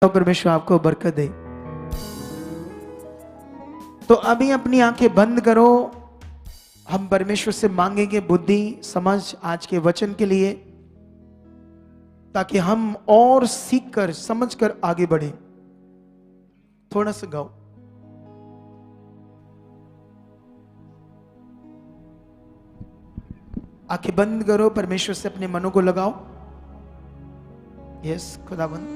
परमेश्वर आपको बरकत दे। तो अभी अपनी आंखें बंद करो। हम परमेश्वर से मांगेंगे बुद्धि समझ आज के वचन के लिए, ताकि हम और सीखकर समझकर आगे बढ़े। थोड़ा सा गाओ। आंखें बंद करो, परमेश्वर से अपने मनों को लगाओ। यस खुदावंद,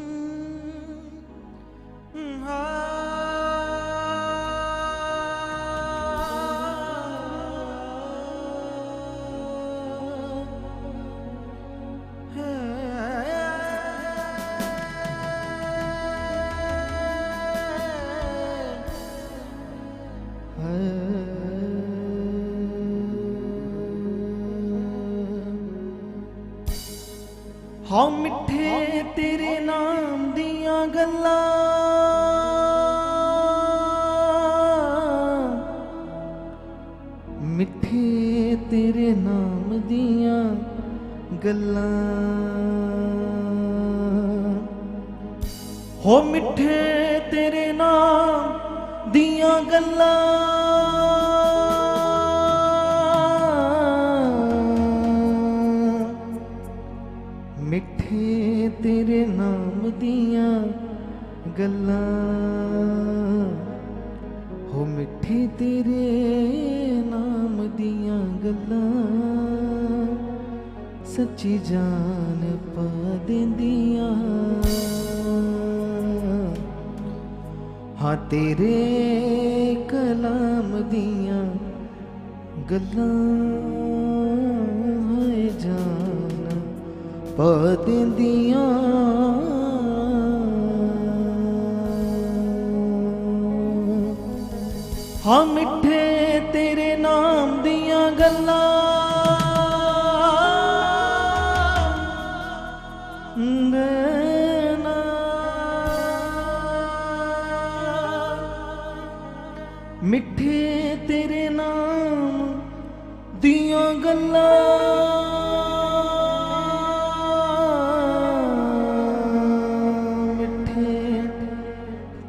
हाँ मिठे तेरे नाम दिया गल्ला, मिठे तेरे नाम दिया गल्ला, हो मिठे तेरे नाम दिया गल्ला, मिठे तेरे नाम दिया गल्ला, हो मिठे तेरे नाम दिया गल्ला, सच्ची जान पा देंदिया, हाँ तेरे कलाम दिया गल्ला है जान पा देंदिया, हाँ मिठे तेरे नाम दिया गल्ला, मिठे तेरे नाम दिया गल्ला,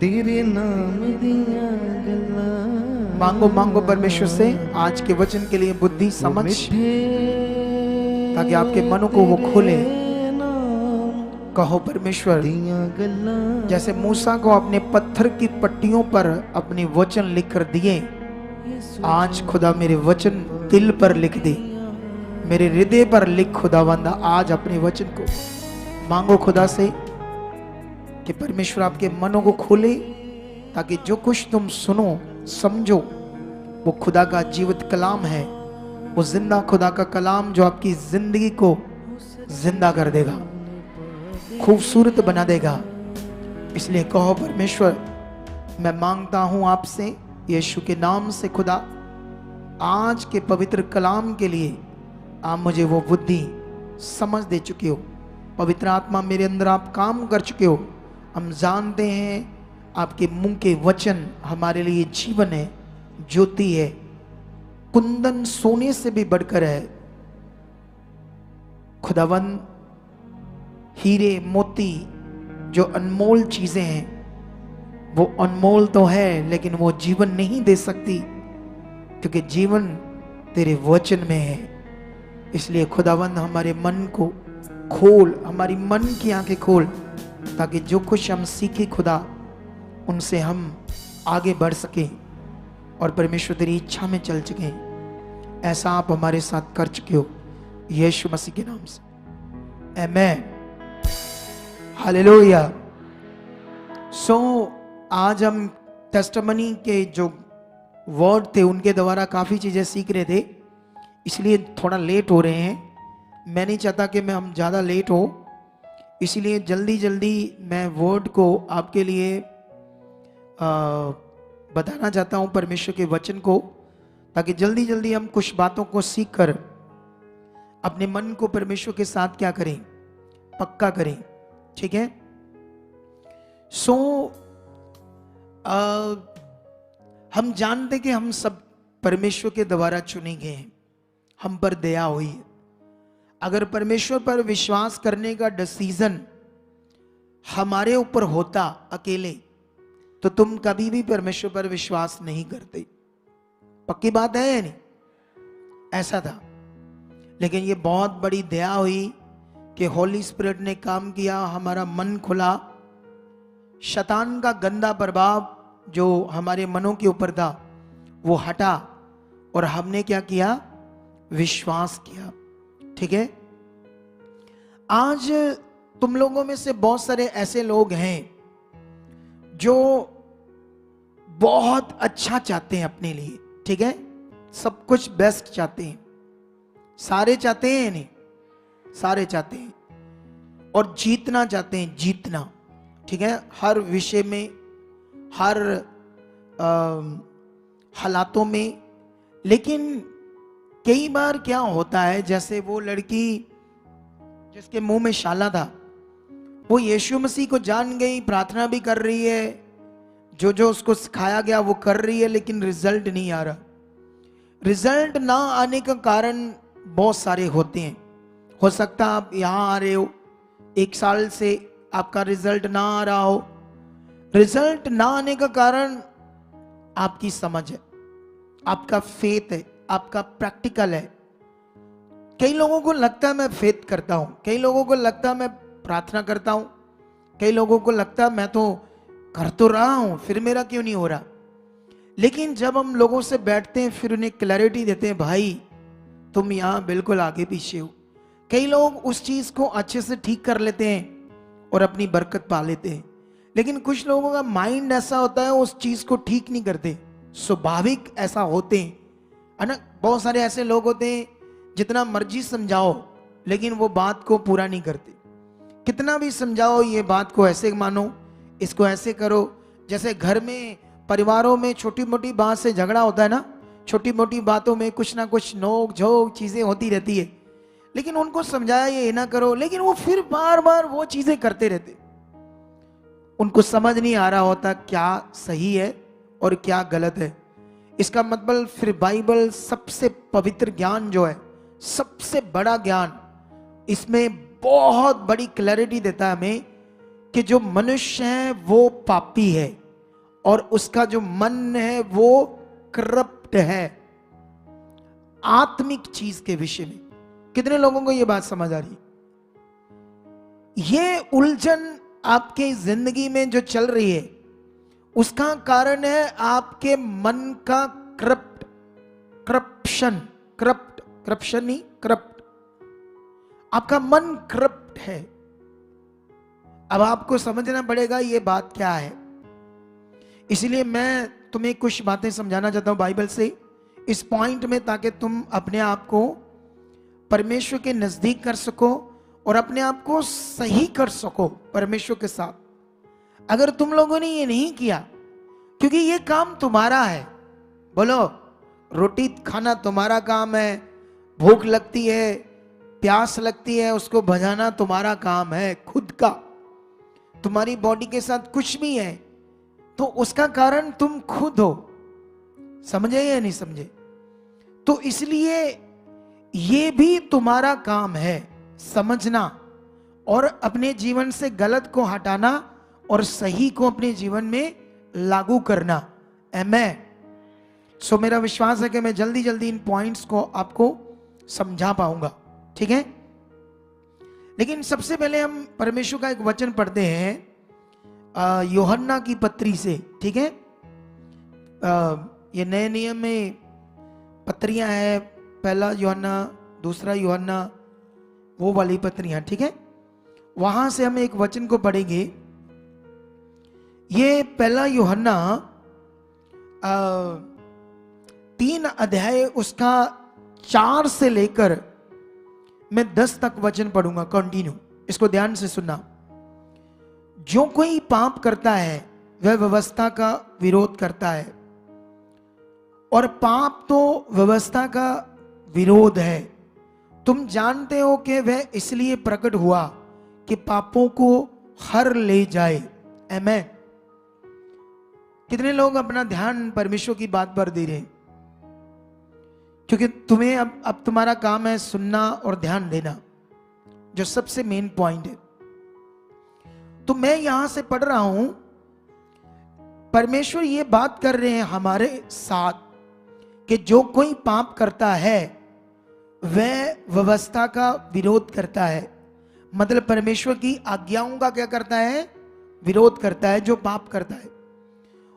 तेरे नाम दिया गल्ला। मांगो मांगो परमेश्वर से आज के वचन के लिए बुद्धि समझ, ताकि आपके मनों को वो खोले। कहो परमेश्वर, जैसे मूसा को अपने पत्थर की पट्टियों पर अपने वचन लिख कर दिए, आज खुदा मेरे वचन दिल पर लिख दे, मेरे हृदय पर लिख खुदावंदा आज अपने वचन को। मांगो खुदा से कि परमेश्वर आपके मनों को खोले, ताकि जो कुछ तुम सुनो समझो वो खुदा का जीवित कलाम है, वो जिंदा खुदा का कलाम जो आपकी जिंदगी को जिंदा कर देगा, खूबसूरत बना देगा। इसलिए कहो परमेश्वर, मैं मांगता हूं आपसे यीशु के नाम से खुदा, आज के पवित्र कलाम के लिए आप मुझे वो बुद्धि समझ दे चुके हो। पवित्र आत्मा मेरे अंदर आप काम कर चुके हो। हम जानते हैं आपके मुंह के वचन हमारे लिए जीवन है, ज्योति है, कुंदन सोने से भी बढ़कर है। खुदावन, हीरे मोती जो अनमोल चीजें हैं वो अनमोल तो है, लेकिन वो जीवन नहीं दे सकती, क्योंकि जीवन तेरे वचन में है। इसलिए खुदावंद हमारे मन को खोल, हमारी मन की आंखें खोल, ताकि जो कुछ हम सीखे खुदा उनसे हम आगे बढ़ सकें और परमेश्वर तेरी इच्छा में चल सकें। ऐसा आप हमारे साथ कर चुके हो, यीशु मसीह के नाम से आमीन, हालेलुया। सो आज हम टेस्टिमनी के जो वर्ड थे उनके द्वारा काफ़ी चीज़ें सीख रहे थे, इसलिए थोड़ा लेट हो रहे हैं। मैं नहीं चाहता कि मैं हम ज़्यादा लेट हो, इसलिए जल्दी जल्दी मैं वर्ड को आपके लिए बताना चाहता हूँ, परमेश्वर के वचन को, ताकि जल्दी जल्दी हम कुछ बातों को सीख कर अपने मन को परमेश्वर के साथ क्या करें, पक्का करें। ठीक है। सो हम जानते कि हम सब परमेश्वर के द्वारा चुने गए हैं, हम पर दया हुई है। अगर परमेश्वर पर विश्वास करने का डिसीजन हमारे ऊपर होता अकेले तो तुम कभी भी परमेश्वर पर विश्वास नहीं करते। पक्की बात है या नहीं? ऐसा था। लेकिन ये बहुत बड़ी दया हुई कि होली स्पिरिट ने काम किया, हमारा मन खुला, शैतान का गंदा प्रभाव जो हमारे मनों के ऊपर था वो हटा और हमने क्या किया? विश्वास किया। ठीक है। आज तुम लोगों में से बहुत सारे ऐसे लोग हैं जो बहुत अच्छा चाहते हैं अपने लिए। ठीक है, सब कुछ बेस्ट चाहते हैं। सारे चाहते हैं नहीं? सारे चाहते हैं और जीतना चाहते हैं, जीतना। ठीक है, हर विषय में, हर हालातों में। लेकिन कई बार क्या होता है, जैसे वो लड़की जिसके मुंह में शाला था, वो यीशु मसीह को जान गई, प्रार्थना भी कर रही है, जो जो उसको सिखाया गया वो कर रही है, लेकिन रिजल्ट नहीं आ रहा। रिजल्ट ना आने का कारण बहुत सारे होते हैं। हो सकता है आप यहां आ रहे हो, 1 साल से आपका रिजल्ट ना आ रहा हो। रिजल्ट ना आने का कारण आपकी समझ है, आपका फेथ है, आपका प्रैक्टिकल है। कई लोगों को लगता है मैं फेथ करता हूं, कई लोगों को लगता है मैं प्रार्थना करता हूं, कई लोगों को लगता है मैं तो कर तो रहा हूं, फिर मेरा क्यों नहीं हो रहा। लेकिन जब हम लोगों से बैठते हैं, फिर उन्हें क्लैरिटी देते हैं, भाई तुम यहां बिल्कुल आगे पीछे हो। कई लोग उस चीज को अच्छे से ठीक कर लेते हैं और अपनी बरकत पा लेते हैं, लेकिन कुछ लोगों का माइंड ऐसा होता है उस चीज को ठीक नहीं करते। स्वाभाविक ऐसा होते हैं, है ना। बहुत सारे ऐसे लोग होते हैं जितना मर्जी समझाओ लेकिन वो बात को पूरा नहीं करते। कितना भी समझाओ, ये बात को ऐसे मानो, इसको ऐसे करो। जैसे घर में, परिवारों में छोटी मोटी बात से झगड़ा होता है ना, छोटी मोटी बातों में कुछ ना कुछ नोक झोंक चीजें होती रहती है, लेकिन उनको समझाया ये ना करो, लेकिन वो फिर बार बार वो चीजें करते रहते। उनको समझ नहीं आ रहा होता क्या सही है और क्या गलत है। इसका मतलब फिर बाइबल सबसे पवित्र ज्ञान जो है, सबसे बड़ा ज्ञान, इसमें बहुत बड़ी क्लैरिटी देता है हमें कि जो मनुष्य है वो पापी है और उसका जो मन है वो करप्ट है आत्मिक चीज के विषय में। कितने लोगों को ये बात समझ आ रही? ये उलझन आपके जिंदगी में जो चल रही है उसका कारण है आपके मन का करप्ट। आपका मन करप्ट है। अब आपको समझना पड़ेगा ये बात क्या है। इसलिए मैं तुम्हें कुछ बातें समझाना चाहता हूं बाइबल से इस पॉइंट में, ताकि तुम अपने आप को परमेश्वर के नजदीक कर सको और अपने आप को सही कर सको परमेश्वर के साथ। अगर तुम लोगों ने ये नहीं किया, क्योंकि ये काम तुम्हारा है, बोलो, रोटी खाना तुम्हारा काम है, भूख लगती है, प्यास लगती है, उसको बुझाना तुम्हारा काम है खुद का। तुम्हारी बॉडी के साथ कुछ भी है तो उसका कारण तुम खुद हो। समझे या नहीं समझे? तो इसलिए ये भी तुम्हारा काम है समझना और अपने जीवन से गलत को हटाना और सही को अपने जीवन में लागू करना। आमीन। सो मेरा विश्वास है कि मैं जल्दी जल्दी इन पॉइंट्स को आपको समझा पाऊंगा, ठीक है। लेकिन सबसे पहले हम परमेश्वर का एक वचन पढ़ते हैं यूहन्ना की पत्री से, ठीक है। ये नए नियम में पत्रियां हैं, पहला यूहन्ना, दूसरा यूहन्ना, वो वाली पत्रियां, ठीक है। वहां से हम एक वचन को पढ़ेंगे। ये पहला यूहन्ना 3 अध्याय उसका 4 से लेकर मैं 10 तक वचन पढ़ूंगा कंटिन्यू। इसको ध्यान से सुनना। जो कोई पाप करता है वह व्यवस्था का विरोध करता है, और पाप तो व्यवस्था का विरोध है। तुम जानते हो कि वह इसलिए प्रकट हुआ कि पापों को हर ले जाए। आमीन। कितने लोग अपना ध्यान परमेश्वर की बात पर दे रहे हैं? क्योंकि तुम्हें अब तुम्हारा काम है सुनना और ध्यान देना, जो सबसे मेन पॉइंट है। तो मैं यहां से पढ़ रहा हूं, परमेश्वर ये बात कर रहे हैं हमारे साथ कि जो कोई पाप करता है वह व्यवस्था का विरोध करता है। मतलब परमेश्वर की आज्ञाओं का क्या करता है? विरोध करता है जो पाप करता है।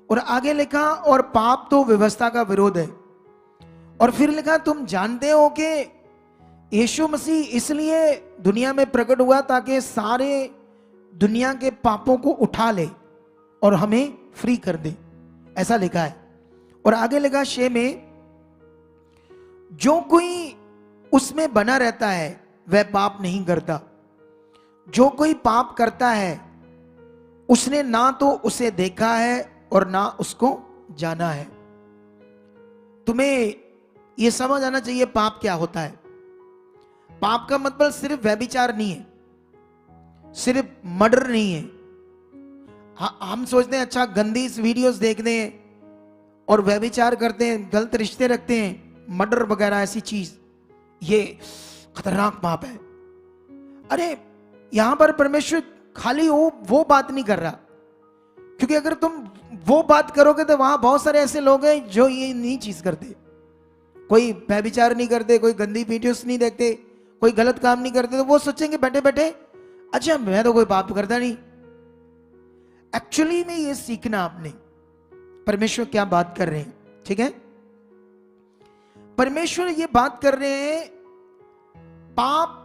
और आगे लिखा, और पाप तो व्यवस्था का विरोध है। और फिर लिखा, तुम जानते हो कि यीशु मसीह इसलिए दुनिया में प्रकट हुआ ताकि सारे दुनिया के पापों को उठा ले और हमें फ्री कर दे, ऐसा लिखा है। और आगे लिखा 6 में, जो कोई उसमें बना रहता है वह पाप नहीं करता। जो कोई पाप करता है उसने ना तो उसे देखा है और ना उसको जाना है। तुम्हें यह समझ आना चाहिए पाप क्या होता है। पाप का मतलब सिर्फ व्यभिचार नहीं है, सिर्फ मर्डर नहीं है। हम सोचते हैं अच्छा गंदी वीडियोस देखते हैं और व्यभिचार करते हैं, गलत रिश्ते रखते हैं, मर्डर वगैरह ऐसी चीज, ये खतरनाक पाप है। अरे यहां पर परमेश्वर खाली वो बात नहीं कर रहा, क्योंकि अगर तुम वो बात करोगे तो वहां बहुत सारे ऐसे लोग हैं जो ये नहीं चीज करते। कोई व्यभिचार नहीं करते, कोई गंदी वीडियोस नहीं देखते, कोई गलत काम नहीं करते, तो वो सोचेंगे बैठे बैठे अच्छा मैं तो कोई पाप करता नहीं। एक्चुअली में ये सीखना आपने परमेश्वर क्या बात कर रहे हैं। ठीक है, परमेश्वर ये बात कर रहे हैं पाप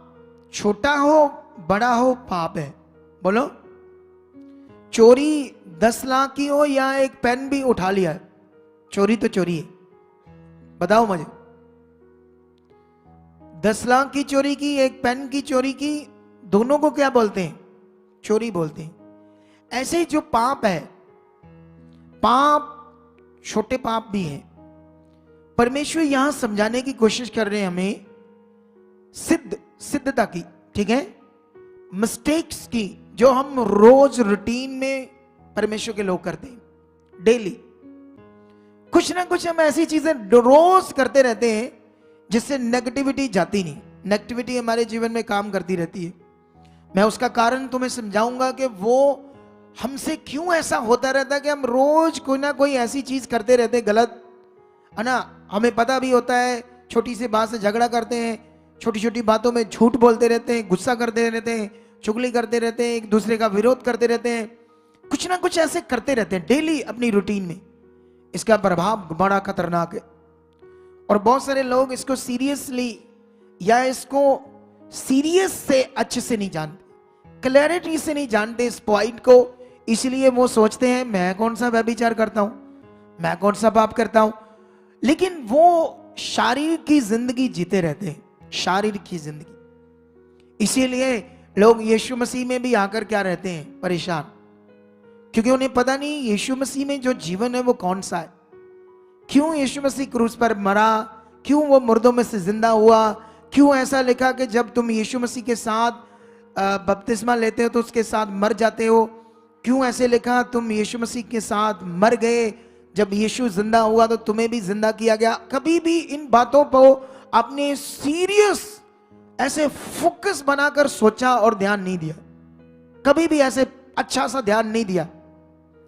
छोटा हो बड़ा हो पाप है। बोलो, चोरी 10 लाख की हो या एक पेन भी उठा लिया, चोरी तो चोरी है। बताओ मुझे, 10 लाख की चोरी की, एक पेन की चोरी की, दोनों को क्या बोलते हैं? चोरी बोलते हैं। ऐसे ही जो पाप है, पाप छोटे पाप भी हैं। परमेश्वर यहां समझाने की कोशिश कर रहे हैं हमें सिद्धता की, ठीक है, मिस्टेक्स की, जो हम रोज रूटीन में परमेश्वर के लोग करते हैं। डेली कुछ ना कुछ हम ऐसी चीजें रोज करते रहते हैं जिससे नेगेटिविटी जाती नहीं। नेगेटिविटी हमारे जीवन में काम करती रहती है। मैं उसका कारण तुम्हें समझाऊंगा कि वो हमसे क्यों ऐसा होता रहता है कि हम रोज कोई ना कोई ऐसी चीज करते रहते हैं गलत, है ना। हमें पता भी होता है, छोटी सी बात से झगड़ा करते हैं, छोटी छोटी बातों में झूठ बोलते रहते हैं, गुस्सा करते रहते हैं, चुगली करते रहते हैं, एक दूसरे का विरोध करते रहते हैं, कुछ ना कुछ ऐसे करते रहते हैं डेली अपनी रूटीन में। इसका प्रभाव बड़ा खतरनाक है और बहुत सारे लोग इसको सीरियसली या इसको सीरियस से अच्छे से नहीं जानते, क्लैरिटी से नहीं जानते इस पॉइंट को। इसलिए वो सोचते हैं मैं कौन सा व्यभिचार करता हूं, मैं कौन सा पाप करता हूं, लेकिन वो शारीरिक की जिंदगी जीते रहते हैं, शारीरिक की जिंदगी। इसीलिए लोग यीशु मसीह में भी आकर क्या रहते हैं? परेशान, क्योंकि उन्हें पता नहीं यीशु मसीह में जो जीवन है वो कौन सा है। क्यों यीशु मसीह क्रूस पर मरा, क्यों वो मुर्दों में से जिंदा हुआ, क्यों ऐसा लिखा कि जब तुम यीशु मसीह के साथ बपतिस्मा लेते हो तो उसके साथ मर जाते हो, क्यों ऐसे लिखा तुम यीशु मसीह के साथ मर गए, जब यीशु जिंदा हुआ तो तुम्हें भी जिंदा किया गया। कभी भी इन बातों को आपने सीरियस ऐसे फोकस बनाकर सोचा और ध्यान नहीं दिया, कभी भी ऐसे अच्छा सा ध्यान नहीं दिया,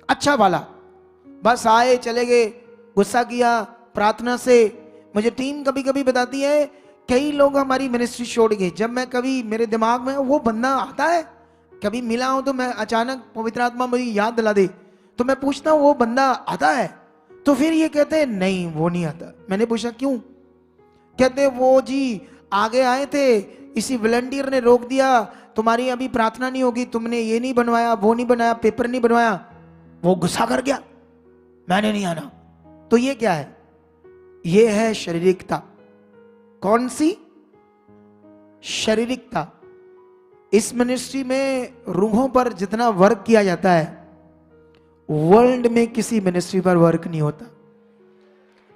अच्छा वाला। बस आए चले गए, गुस्सा किया प्रार्थना से। मुझे टीम कभी कभी बताती है कई लोग हमारी मिनिस्ट्री छोड़ गए। जब मैं कभी मेरे दिमाग में वो बंदा आता है, कभी मिला हूं तो मैं अचानक पवित्र आत्मा मुझे याद दिला दे तो मैं पूछता हूं वो बंदा आता है, तो फिर ये कहते हैं नहीं वो नहीं आता। मैंने पूछा क्यों? कहते वो जी आगे आए थे, इसी वॉलंटियर ने रोक दिया, तुम्हारी अभी प्रार्थना नहीं होगी, तुमने ये नहीं बनवाया, वो नहीं बनाया, पेपर नहीं बनवाया। वो गुस्सा कर गया, मैंने नहीं आना। तो ये क्या है? ये है शारीरिकता। कौन सी? शारीरिकता। इस मिनिस्ट्री में रूहों पर जितना वर्क किया जाता है वर्ल्ड में किसी मिनिस्ट्री पर वर्क नहीं होता।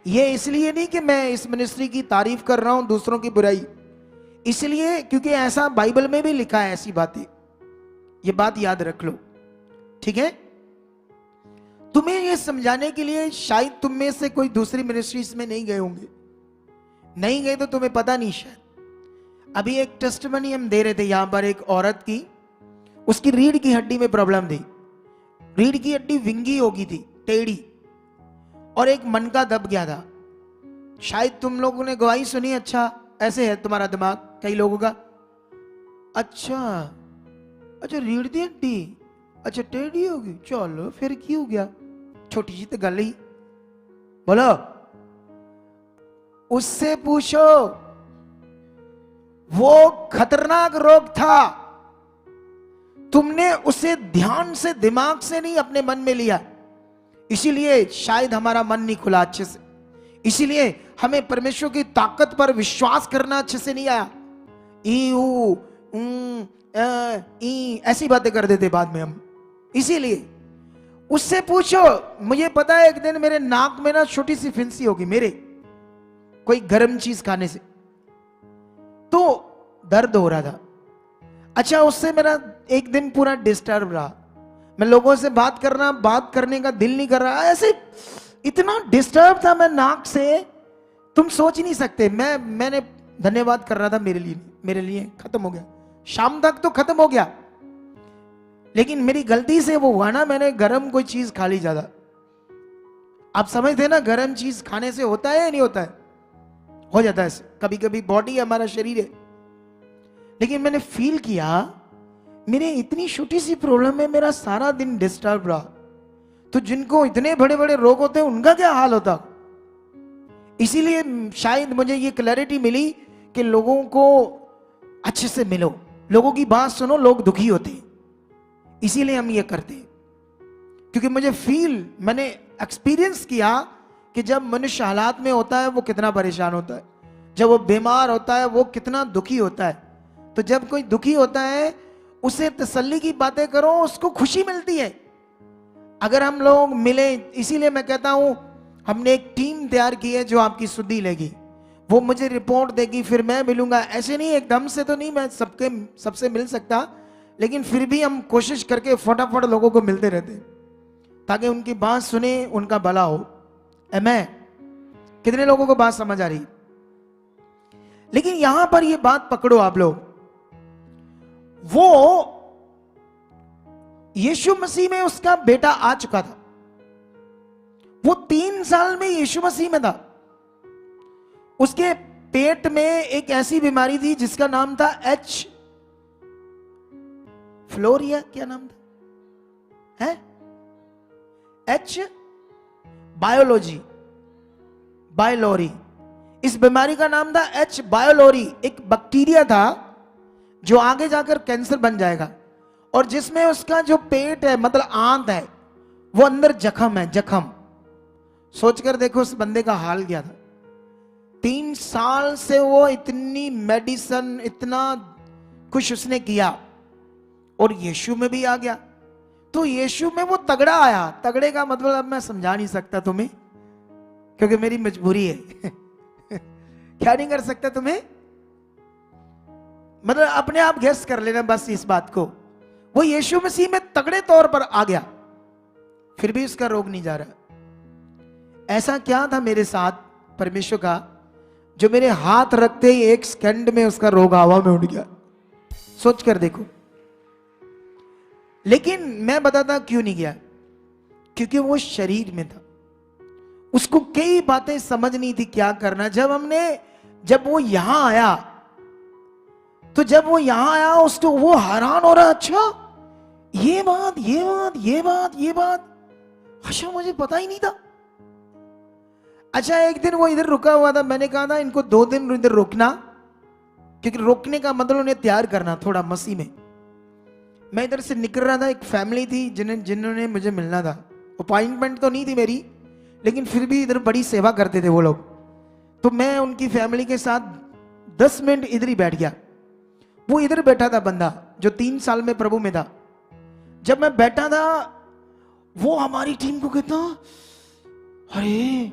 ये इसलिए नहीं कि मैं इस मिनिस्ट्री की तारीफ कर रहा हूं, दूसरों की बुराई, इसलिए क्योंकि ऐसा बाइबल में भी लिखा है ऐसी बातें। ये बात याद रख लो, ठीक है। तुम्हें यह समझाने के लिए शायद तुम में से कोई दूसरी मिनिस्ट्रीज में नहीं गए होंगे, नहीं गए तो तुम्हें पता नहीं। शायद अभी एक टेस्टिमनी हम दे रहे थे यहां पर एक औरत की, उसकी रीढ़ की हड्डी में प्रॉब्लम थी, रीढ़ की हड्डी विंगी हो गई थी, टेढ़ी, और एक मन का दब गया था। शायद तुम लोगों ने गवाही सुनी, अच्छा ऐसे है तुम्हारा दिमाग कई लोगों का, अच्छा अच्छा रीढ़ की हड्डी, अच्छा टेढ़ी होगी, चलो फिर की हो गया, छोटी सी तो गल ही। बोलो, उससे पूछो, वो खतरनाक रोग था, तुमने उसे ध्यान से दिमाग से नहीं अपने मन में लिया, इसीलिए शायद हमारा मन नहीं खुला अच्छे से, इसीलिए हमें परमेश्वर की ताकत पर विश्वास करना अच्छे से नहीं आया। ई ऊ ऐसी बातें कर देते बाद में हम। इसीलिए उससे पूछो, मुझे पता है एक दिन मेरे नाक में ना छोटी सी फिंसी होगी, मेरे कोई गर्म चीज खाने से, तो दर्द हो रहा था। अच्छा, उससे मेरा एक दिन पूरा डिस्टर्ब रहा, मैं लोगों से बात करने का दिल नहीं कर रहा, ऐसे इतना डिस्टर्ब था मैं नाक से, तुम सोच ही नहीं सकते। मैंने धन्यवाद कर रहा था, मेरे लिए खत्म हो गया, शाम तक तो खत्म हो गया, लेकिन मेरी गलती से वो हुआ ना, मैंने गरम कोई चीज खा ली ज्यादा। आप समझते ना, गरम चीज खाने से होता है या नहीं होता है? हो जाता है कभी कभी, बॉडी हमारा शरीर है। लेकिन मैंने फील किया मेरे इतनी छोटी सी प्रॉब्लम में मेरा सारा दिन डिस्टर्ब रहा, तो जिनको इतने बड़े बड़े रोग होते हैं उनका क्या हाल होता। इसीलिए शायद मुझे ये क्लैरिटी मिली कि लोगों को अच्छे से मिलो, लोगों की बात सुनो, लोग दुखी होते हैं, इसीलिए हम ये करते हैं। क्योंकि मैंने एक्सपीरियंस किया कि जब मनुष्य हालात में होता है वो कितना परेशान होता है, जब वो बीमार होता है वो कितना दुखी होता है। तो जब कोई दुखी होता है उसे तसल्ली की बातें करो, उसको खुशी मिलती है। अगर हम लोग मिले, इसीलिए मैं कहता हूं हमने एक टीम तैयार की है जो आपकी सुधि लेगी, वो मुझे रिपोर्ट देगी, फिर मैं मिलूंगा। ऐसे नहीं, एकदम से तो नहीं मैं सबसे मिल सकता, लेकिन फिर भी हम कोशिश करके फटाफट लोगों को मिलते रहते हैं ताकि उनकी बात सुने, उनका भला हो। मैं कितने लोगों को बात समझ आ रही? लेकिन यहां पर ये बात पकड़ो आप लोग, वो यीशु मसीह में उसका बेटा आ चुका था, वो 3 साल में यीशु मसीह में था। उसके पेट में एक ऐसी बीमारी थी जिसका नाम था एच फ्लोरिया, क्या नाम था है? एच बायोलोरी, इस बीमारी का नाम था एच बायोलोरी। एक बैक्टीरिया था जो आगे जाकर कैंसर बन जाएगा, और जिसमें उसका जो पेट है, मतलब आंत है, वो अंदर जख्म है, जख्म। सोचकर देखो उस बंदे का हाल क्या था। 3 साल से वो इतनी मेडिसिन, इतना कुछ उसने किया, और यीशु में भी आ गया। तो यीशु में वो तगड़ा आया। तगड़े का मतलब अब मैं समझा नहीं सकता तुम्हें, क्योंकि मेरी मजबूरी है क्या नहीं कर सकता तुम्हें, मतलब अपने आप गेस कर लेना बस इस बात को। वो यीशु मसीह में तगड़े तौर पर आ गया, फिर भी उसका रोग नहीं जा रहा। ऐसा क्या था मेरे साथ परमेश्वर का, जो मेरे हाथ रखते ही 1 सेकंड में उसका रोग हवा में उड़ गया? सोच कर देखो। लेकिन मैं बताता क्यों नहीं गया, क्योंकि वो शरीर में था, उसको कई बातें समझ नहीं थी क्या करना। जब वो यहां आया, तो जब वो यहां आया उसको वो हैरान हो रहा, अच्छा ये बात, अच्छा मुझे पता ही नहीं था। अच्छा, एक दिन वो इधर रुका हुआ था, मैंने कहा था इनको 2 दिन इधर रोकना, क्योंकि रोकने का मतलब उन्हें तैयार करना थोड़ा मसीह में। मैं इधर से निकल रहा था, एक फैमिली थी जिन्होंने मुझे मिलना था, अपॉइंटमेंट तो नहीं थी मेरी, लेकिन फिर भी इधर बड़ी सेवा करते थे वो लोग। तो मैं उनकी फैमिली के साथ 10 मिनट इधर ही बैठ गया। वो इधर बैठा था बंदा जो 3 साल में प्रभु में था। जब मैं बैठा था, वो हमारी टीम को कहता, अरे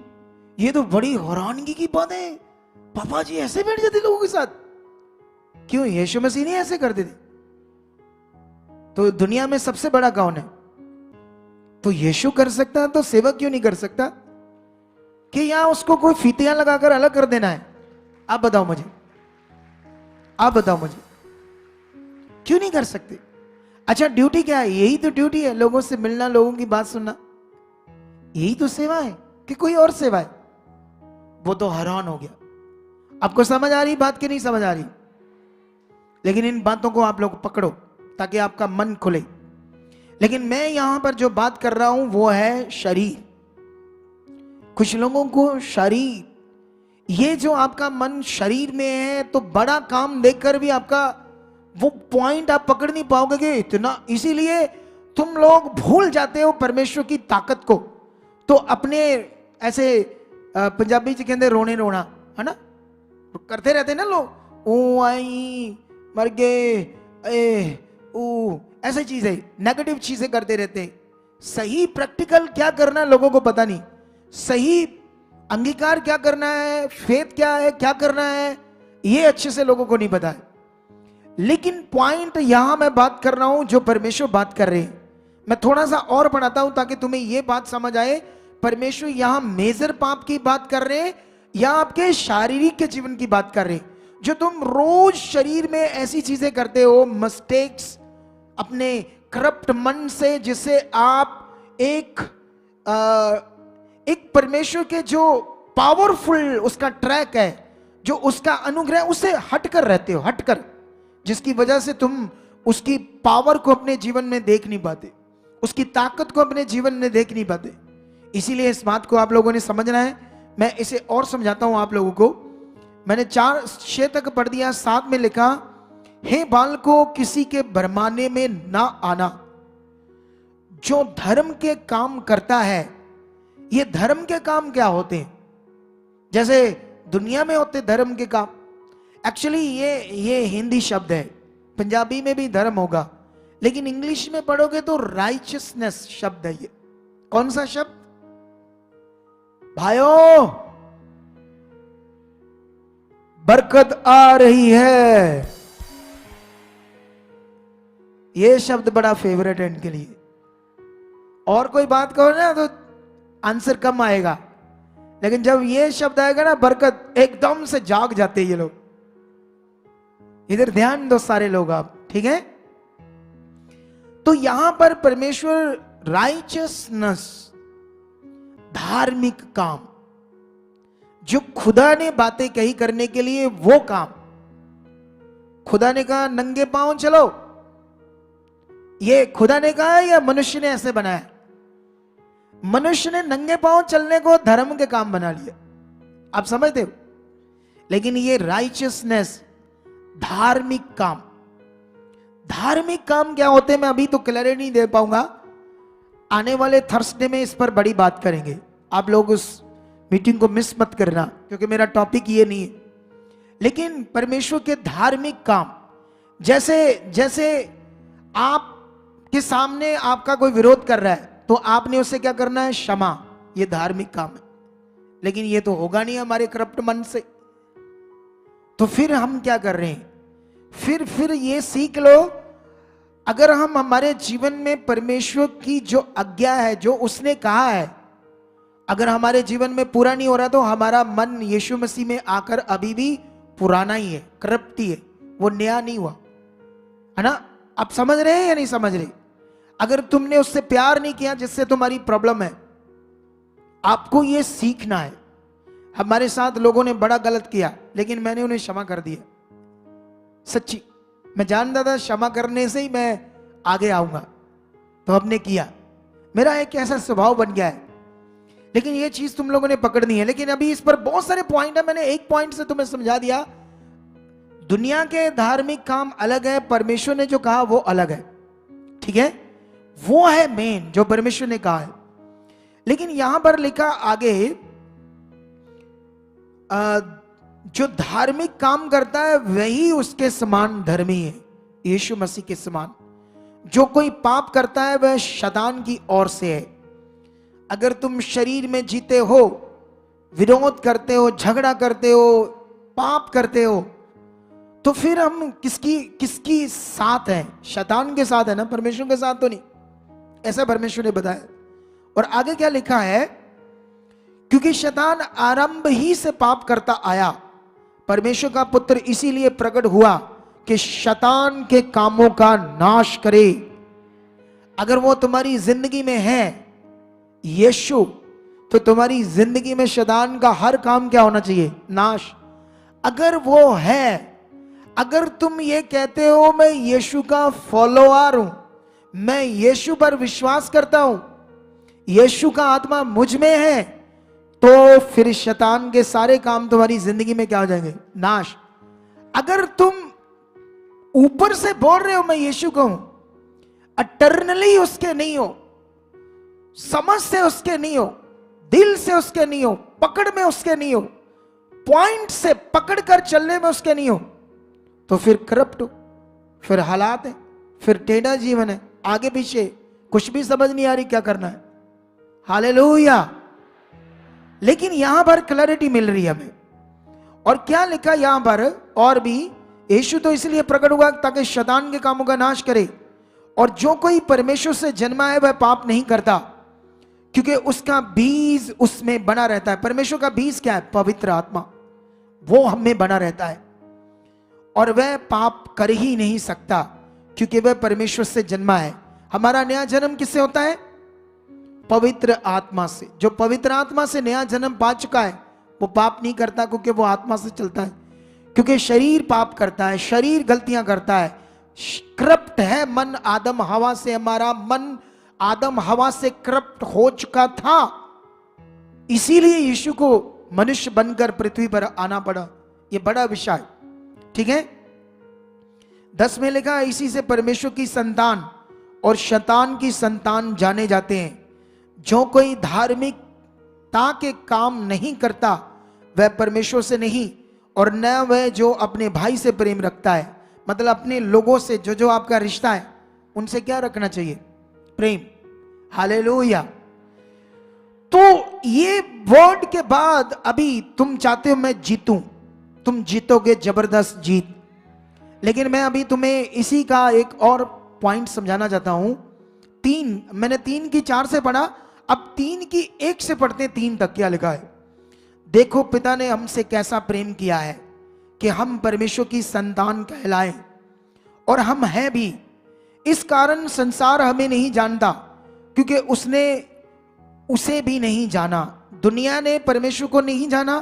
ये तो बड़ी हैरानगी की बात है, पापा जी ऐसे बैठ जाते लोगों के साथ? क्यों, यीशु मसीह नहीं ऐसे करते थे? तो दुनिया में सबसे बड़ा कौन है? तो यीशु कर सकता है, तो सेवक क्यों नहीं कर सकता? कि यहां उसको कोई फीतियां लगाकर अलग कर देना है? आप बताओ मुझे, क्यों नहीं कर सकते? अच्छा ड्यूटी क्या है? यही तो ड्यूटी है, लोगों से मिलना, लोगों की बात सुनना, यही तो सेवा है कि कोई और सेवा है? वो तो हैरान हो गया। आपको समझ आ रही बात कि नहीं समझ आ रही? लेकिन इन बातों को आप लोग पकड़ो ताकि आपका मन खुले। लेकिन मैं यहां पर जो बात कर रहा हूं वो है शरीर। कुछ लोगों को शरीर, ये जो आपका मन शरीर में है, तो बड़ा काम देखकर भी आपका वो पॉइंट आप पकड़ नहीं पाओगे कि इतना, इसीलिए तुम लोग भूल जाते हो परमेश्वर की ताकत को। तो अपने ऐसे पंजाबी जी कहते रोने रोना, है ना, करते रहते ना लोग, ओ आई मर गए, ए ओ, ऐसी चीजें, नेगेटिव चीजें करते रहते। सही प्रैक्टिकल क्या करना है लोगों को पता नहीं, सही अंगीकार क्या करना है, फेथ क्या है, क्या करना है, ये अच्छे से लोगों को नहीं पता है। लेकिन पॉइंट यहां मैं बात कर रहा हूं जो परमेश्वर बात कर रहे हैं। मैं थोड़ा सा और पढ़ाता हूं ताकि तुम्हें यह बात समझ आए, परमेश्वर यहां मेजर पाप की बात कर रहे हैं या आपके शारीरिक के जीवन की बात कर रहे हैं। जो तुम रोज शरीर में ऐसी चीजें करते हो, मिस्टेक्स, अपने करप्ट मन से, जिससे आप एक परमेश्वर के जो पावरफुल उसका ट्रैक है, जो उसका अनुग्रह, उससे हटकर रहते हो, हटकर, जिसकी वजह से तुम उसकी पावर को अपने जीवन में देख नहीं पाते, उसकी ताकत को अपने जीवन में देख नहीं पाते। इसीलिए इस बात को आप लोगों ने समझना है। मैं इसे और समझाता हूं आप लोगों को। मैंने 4-6 तक पढ़ दिया। 7 में लिखा, हे बालकों, किसी के भरमाने में ना आना, जो धर्म के काम करता है। ये धर्म के काम क्या होते हैं? जैसे दुनिया में होते धर्म के काम, एक्चुअली ये हिंदी शब्द है, पंजाबी में भी धर्म होगा, लेकिन इंग्लिश में पढ़ोगे तो राइचियसनेस शब्द है। ये कौन सा शब्द भाइयों? बरकत आ रही है, ये शब्द बड़ा फेवरेट है इनके लिए। और कोई बात कहो ना तो आंसर कम आएगा, लेकिन जब ये शब्द आएगा ना, बरकत, एकदम से जाग जाते ये लोग। इधर ध्यान दो सारे लोग आप, ठीक है? तो यहां पर परमेश्वर राइचियसनेस, धार्मिक काम, जो खुदा ने बातें कही करने के लिए वो काम। खुदा ने कहा नंगे पांव चलो, ये खुदा ने कहा या मनुष्य ने ऐसे बनाया? मनुष्य ने नंगे पांव चलने को धर्म के काम बना लिया, आप समझते हो? लेकिन ये राइचियसनेस, धार्मिक काम, धार्मिक काम क्या होते हैं मैं अभी तो क्लैरिटी नहीं दे पाऊंगा। आने वाले थर्सडे में इस पर बड़ी बात करेंगे। आप लोग उस मीटिंग को मिस मत करना, क्योंकि मेरा टॉपिक ये नहीं है। लेकिन परमेश्वर के धार्मिक काम, जैसे जैसे आप के सामने आपका कोई विरोध कर रहा है तो आपने उससे क्या करना है? क्षमा। ये धार्मिक काम है। लेकिन ये तो होगा नहीं हमारे करप्ट मन से। तो फिर हम क्या कर रहे हैं? फिर ये सीख लो, अगर हम हमारे जीवन में परमेश्वर की जो आज्ञा है, जो उसने कहा है, अगर हमारे जीवन में पूरा नहीं हो रहा, तो हमारा मन यीशु मसीह में आकर अभी भी पुराना ही है, करप्ट ही है, वो नया नहीं हुआ, है ना? आप समझ रहे हैं या नहीं समझ रहे? अगर तुमने उससे प्यार नहीं किया जिससे तुम्हारी प्रॉब्लम है, आपको ये सीखना है। हमारे साथ लोगों ने बड़ा गलत किया, लेकिन मैंने उन्हें क्षमा कर दिया। सच्ची, मैं जानता था क्षमा करने से ही मैं आगे आऊंगा, तो हमने किया। मेरा एक ऐसा स्वभाव बन गया है। लेकिन ये चीज तुम लोगों ने पकड़नी है। लेकिन अभी इस पर बहुत सारे पॉइंट है, मैंने एक पॉइंट से तुम्हें समझा दिया। दुनिया के धार्मिक काम अलग है, परमेश्वर ने जो कहा वो अलग है, ठीक है? वो है मेन जो परमेश्वर ने कहा है। लेकिन यहां पर लिखा आगे, जो धार्मिक काम करता है वही उसके समान धर्मी है, यीशु मसीह के समान। जो कोई पाप करता है वह शैतान की ओर से है। अगर तुम शरीर में जीते हो, विरोध करते हो, झगड़ा करते हो, पाप करते हो, तो फिर हम किसकी साथ हैं? शैतान के साथ है ना, परमेश्वर के साथ तो नहीं। ऐसा परमेश्वर ने बताया। और आगे क्या लिखा है? क्योंकि शैतान आरंभ ही से पाप करता आया, परमेश्वर का पुत्र इसीलिए प्रकट हुआ कि शैतान के कामों का नाश करे। अगर वो तुम्हारी जिंदगी में है यीशु, तो तुम्हारी जिंदगी में शैतान का हर काम क्या होना चाहिए? नाश। अगर वो है, अगर तुम ये कहते हो मैं यीशु का फॉलोअर हूं, मैं यीशु पर विश्वास करता हूं, यीशु का आत्मा मुझ में है, तो फिर शैतान के सारे काम तुम्हारी जिंदगी में क्या हो जाएंगे? नाश। अगर तुम ऊपर से बोल रहे हो मैं यीशु का हूं, अटर्नली उसके नहीं हो, समझ से उसके नहीं हो, दिल से उसके नहीं हो, पकड़ में उसके नहीं हो, पॉइंट से पकड़ कर चलने में उसके नहीं हो, तो फिर करप्ट हो, फिर हालात है, फिर टेढ़ा जीवन है, आगे पीछे कुछ भी समझ नहीं आ रही क्या करना है। हालेलुया। लेकिन यहां पर क्लैरिटी मिल रही है हमें। और क्या लिखा यहां पर? और भी यीशु तो इसलिए प्रकट हुआ ताकि शैतान के कामों का नाश करे, और जो कोई परमेश्वर से जन्मा है वह पाप नहीं करता, क्योंकि उसका बीज उसमें बना रहता है। परमेश्वर का बीज क्या है? पवित्र आत्मा, वो हमें बना रहता है, और वह पाप कर ही नहीं सकता क्योंकि वह परमेश्वर से जन्मा है। हमारा नया जन्म किससे होता है? पवित्र आत्मा से। जो पवित्र आत्मा से नया जन्म पा चुका है वो पाप नहीं करता, क्योंकि वो आत्मा से चलता है। क्योंकि शरीर पाप करता है, शरीर गलतियां करता है, करप्ट है मन आदम हवा से। हमारा मन आदम हवा से करप्ट हो चुका था, इसीलिए यीशु को मनुष्य बनकर पृथ्वी पर आना पड़ा। यह बड़ा विषय, ठीक है। 10 में लिखा, इसी से परमेश्वर की संतान और शैतान की संतान जाने जाते हैं। जो कोई धार्मिकता के काम नहीं करता वह परमेश्वर से नहीं, और न वह जो अपने भाई से प्रेम रखता है। मतलब अपने लोगों से जो आपका रिश्ता है उनसे क्या रखना चाहिए? प्रेम। हालेलुया। तो ये वर्ड के बाद अभी तुम चाहते हो मैं जीतूं, तुम जीतोगे जबरदस्त जीत, लेकिन मैं अभी तुम्हें इसी का एक और पॉइंट समझाना चाहता हूं। 3, मैंने 3 की 4 से पढ़ा, अब 3 की 1 से पढ़ते हैं 3 तक। क्या लिखा है? देखो पिता ने हमसे कैसा प्रेम किया है कि हम परमेश्वर की संतान कहलाएं, और हम हैं भी। इस कारण संसार हमें नहीं जानता, क्योंकि उसने उसे भी नहीं जाना। दुनिया ने परमेश्वर को नहीं जाना,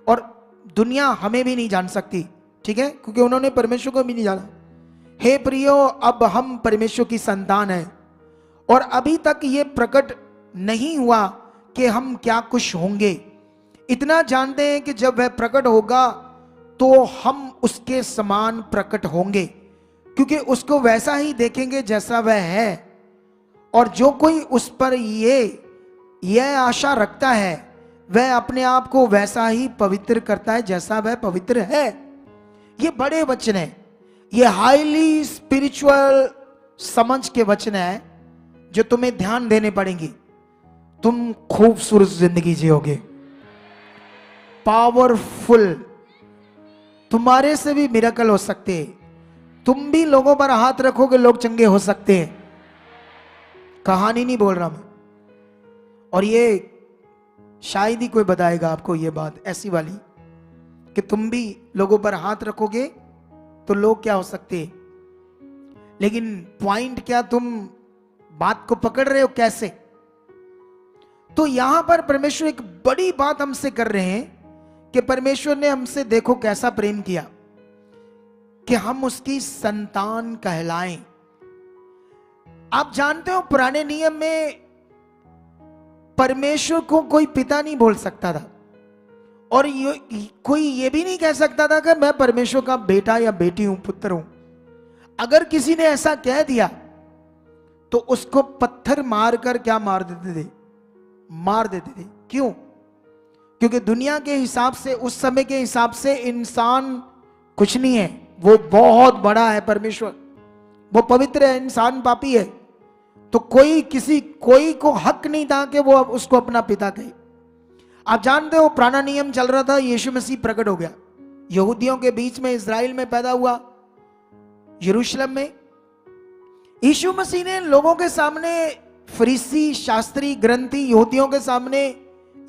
और दुनिया हमें भी नहीं जान सकती, ठीक है, क्योंकि उन्होंने परमेश्वर को भी नहीं जाना। हे प्रियो, अब हम परमेश्वर की संतान हैं, और अभी तक ये प्रकट नहीं हुआ कि हम क्या कुछ होंगे। इतना जानते हैं कि जब वह प्रकट होगा तो हम उसके समान प्रकट होंगे, क्योंकि उसको वैसा ही जैसा वह है। और जो कोई उस पर यह आशा रखता है वह अपने आप को वैसा ही पवित्र करता है जैसा वह पवित्र है। ये बड़े वचन है, ये हाईली स्पिरिचुअल समझ के वचन है जो तुम्हें ध्यान देने पड़ेंगे। तुम खूबसूरत जिंदगी जियोगे, पावरफुल, तुम्हारे से भी मिरेकल हो सकते हैं। तुम भी लोगों पर हाथ रखोगे, लोग चंगे हो सकते हैं। कहानी नहीं बोल रहा मैं, और ये शायद ही कोई बताएगा आपको ये बात ऐसी वाली कि तुम भी लोगों पर हाथ रखोगे तो लोग क्या हो सकते हैं। लेकिन पॉइंट क्या, तुम बात को पकड़ रहे हो कैसे? तो यहां पर परमेश्वर एक बड़ी बात हमसे कर रहे हैं कि परमेश्वर ने हमसे देखो कैसा प्रेम किया कि हम उसकी संतान कहलाएं। आप जानते हो पुराने नियम में परमेश्वर को कोई पिता नहीं बोल सकता था, और कोई ये भी नहीं कह सकता था कि मैं परमेश्वर का बेटा या बेटी हूं, पुत्र हूं। अगर किसी ने ऐसा कह दिया तो उसको पत्थर मारकर क्या मार देते थे? मार देते थे। क्यों? क्योंकि दुनिया के हिसाब से, उस समय के हिसाब से इंसान कुछ नहीं है, वो बहुत बड़ा है परमेश्वर, वो पवित्र है, इंसान पापी है। तो कोई को हक नहीं था कि वो उसको अपना पिता कहे। आप जानते हो पुराना नियम चल रहा था, यीशु मसीह प्रकट हो गया, यहूदियों के बीच में, इज़राइल में पैदा हुआ, यरूशलेम में। यीशु मसीह ने लोगों के सामने, फरीसी, शास्त्री, ग्रंथी, यहूदियों के सामने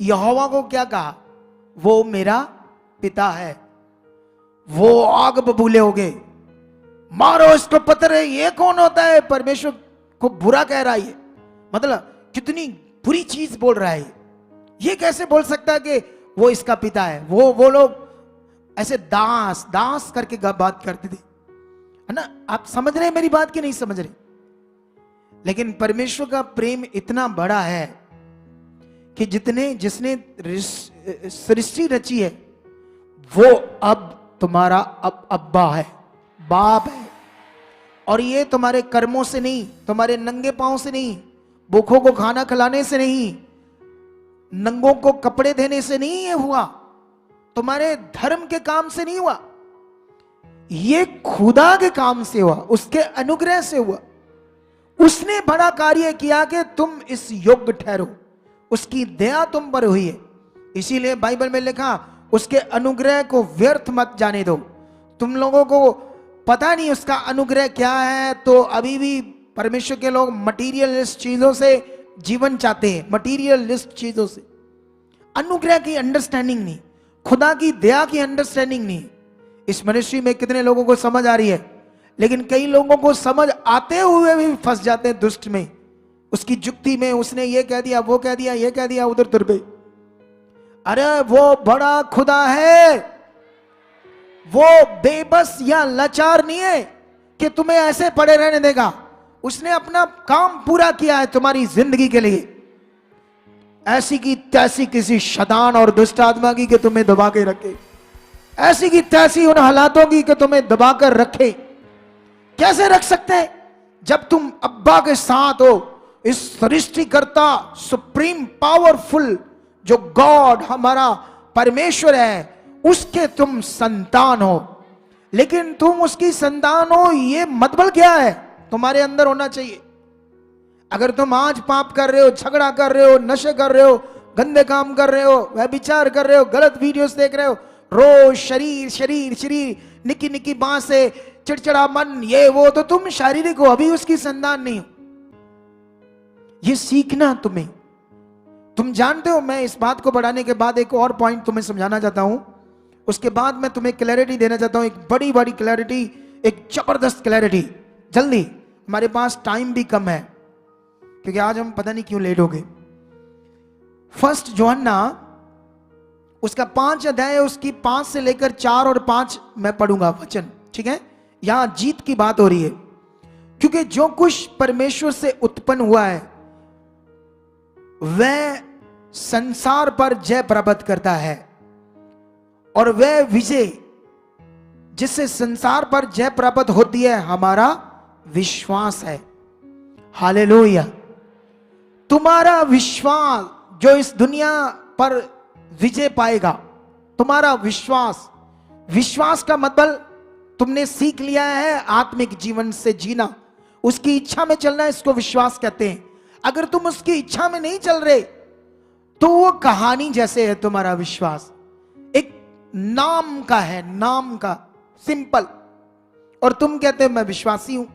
यहोवा को क्या कहा? वो मेरा पिता है। वो आग बबूले हो गए, मारो इसको पत्थर है, ये कौन होता है? परमेश्वर को बुरा कह रहा है, मतलब कितनी बुरी चीज बोल रहा है। ये कैसे बोल सकता है कि वो इसका पिता है? वो लोग ऐसे दास दास करके बात करते थे, है ना। आप समझ रहे हैं मेरी बात कि नहीं समझ रहे? लेकिन परमेश्वर का प्रेम इतना बड़ा है कि जिसने सृष्टि रची है वो अब तुम्हारा अब्बा है, बाप है। और ये तुम्हारे कर्मों से नहीं, तुम्हारे नंगे पांव से नहीं, भूखों को खाना खिलाने से नहीं, नंगों को कपड़े देने से नहीं ये हुआ, तुम्हारे धर्म के काम से नहीं हुआ, ये खुदा के काम से हुआ, उसके अनुग्रह से हुआ। उसने बड़ा कार्य किया कि तुम इस योग्य ठहरो, उसकी दया तुम पर हुई है। इसीलिए बाइबल में लिखा, उसके अनुग्रह को व्यर्थ मत जाने दो। तुम लोगों को पता नहीं उसका अनुग्रह क्या है, तो अभी भी परमेश्वर के लोग मटीरियलिस्ट चीजों से जीवन चाहते हैं, मटीरियलिस्ट चीजों से। अनुग्रह की अंडरस्टैंडिंग नहीं, खुदा की दया की अंडरस्टैंडिंग नहीं। इस मिनिस्ट्री में कितने लोगों को समझ आ रही है, लेकिन कई लोगों को समझ आते हुए भी फंस जाते हैं दुष्ट में, उसकी जुक्ति में। उसने ये कह दिया, वो कह दिया, ये कह दिया, उधर तुर पे। अरे वो बड़ा खुदा है, वो बेबस या लाचार नहीं है कि तुम्हें ऐसे पड़े रहने देगा। उसने अपना काम पूरा किया है तुम्हारी जिंदगी के लिए। ऐसी की तैसी किसी शैतान और दुष्ट आत्मा की कि तुम्हें दबा के रखे, ऐसी की तैसी उन हालातों की कि तुम्हें दबा कर रखे। कैसे रख सकते हैं? जब तुम अब्बा के साथ हो, इस सृष्टिकर्ता सुप्रीम पावरफुल जो गॉड हमारा परमेश्वर है, उसके तुम संतान हो। लेकिन तुम उसकी संतान हो, ये मतलब क्या है तुम्हारे अंदर होना चाहिए। अगर तुम आज पाप कर रहे हो, झगड़ा कर रहे हो, नशे कर रहे हो, गंदे काम कर रहे हो, व्यभिचार कर रहे हो, गलत वीडियोस देख रहे हो, रोज शरीर शरीर शरीर, निकी निकी बात से चिड़चिड़ा मन, ये वो, तो तुम शारीरिक हो, अभी उसकी संतान नहीं हो। ये सीखना तुम्हें। तुम जानते हो, मैं इस बात को बढ़ाने के बाद एक और पॉइंट तुम्हें समझाना चाहता हूं, उसके बाद मैं तुम्हें क्लैरिटी देना चाहता हूं, एक बड़ी बड़ी क्लैरिटी, एक जबरदस्त क्लैरिटी। जल्दी, हमारे पास टाइम भी कम है क्योंकि आज हम पता नहीं क्यों लेट हो गए। फर्स्ट यूहन्ना उसका 5 अध्याय, उसकी 5 से लेकर 4 और 5 मैं पढ़ूंगा वचन, ठीक है। यहां जीत की बात हो रही है, क्योंकि जो कुछ परमेश्वर से उत्पन्न हुआ है वह संसार पर जय प्राप्त करता है, और वह विजय जिससे संसार पर जय प्राप्त होती है हमारा विश्वास है। हालेलुया। तुम्हारा विश्वास जो इस दुनिया पर विजय पाएगा, तुम्हारा विश्वास। विश्वास का मतलब तुमने सीख लिया है आत्मिक जीवन से जीना, उसकी इच्छा में चलना, इसको विश्वास कहते हैं। अगर तुम उसकी इच्छा में नहीं चल रहे तो वो कहानी जैसे है तुम्हारा विश्वास, एक नाम का है, नाम का, सिंपल। और तुम कहते हो मैं विश्वासी हूं,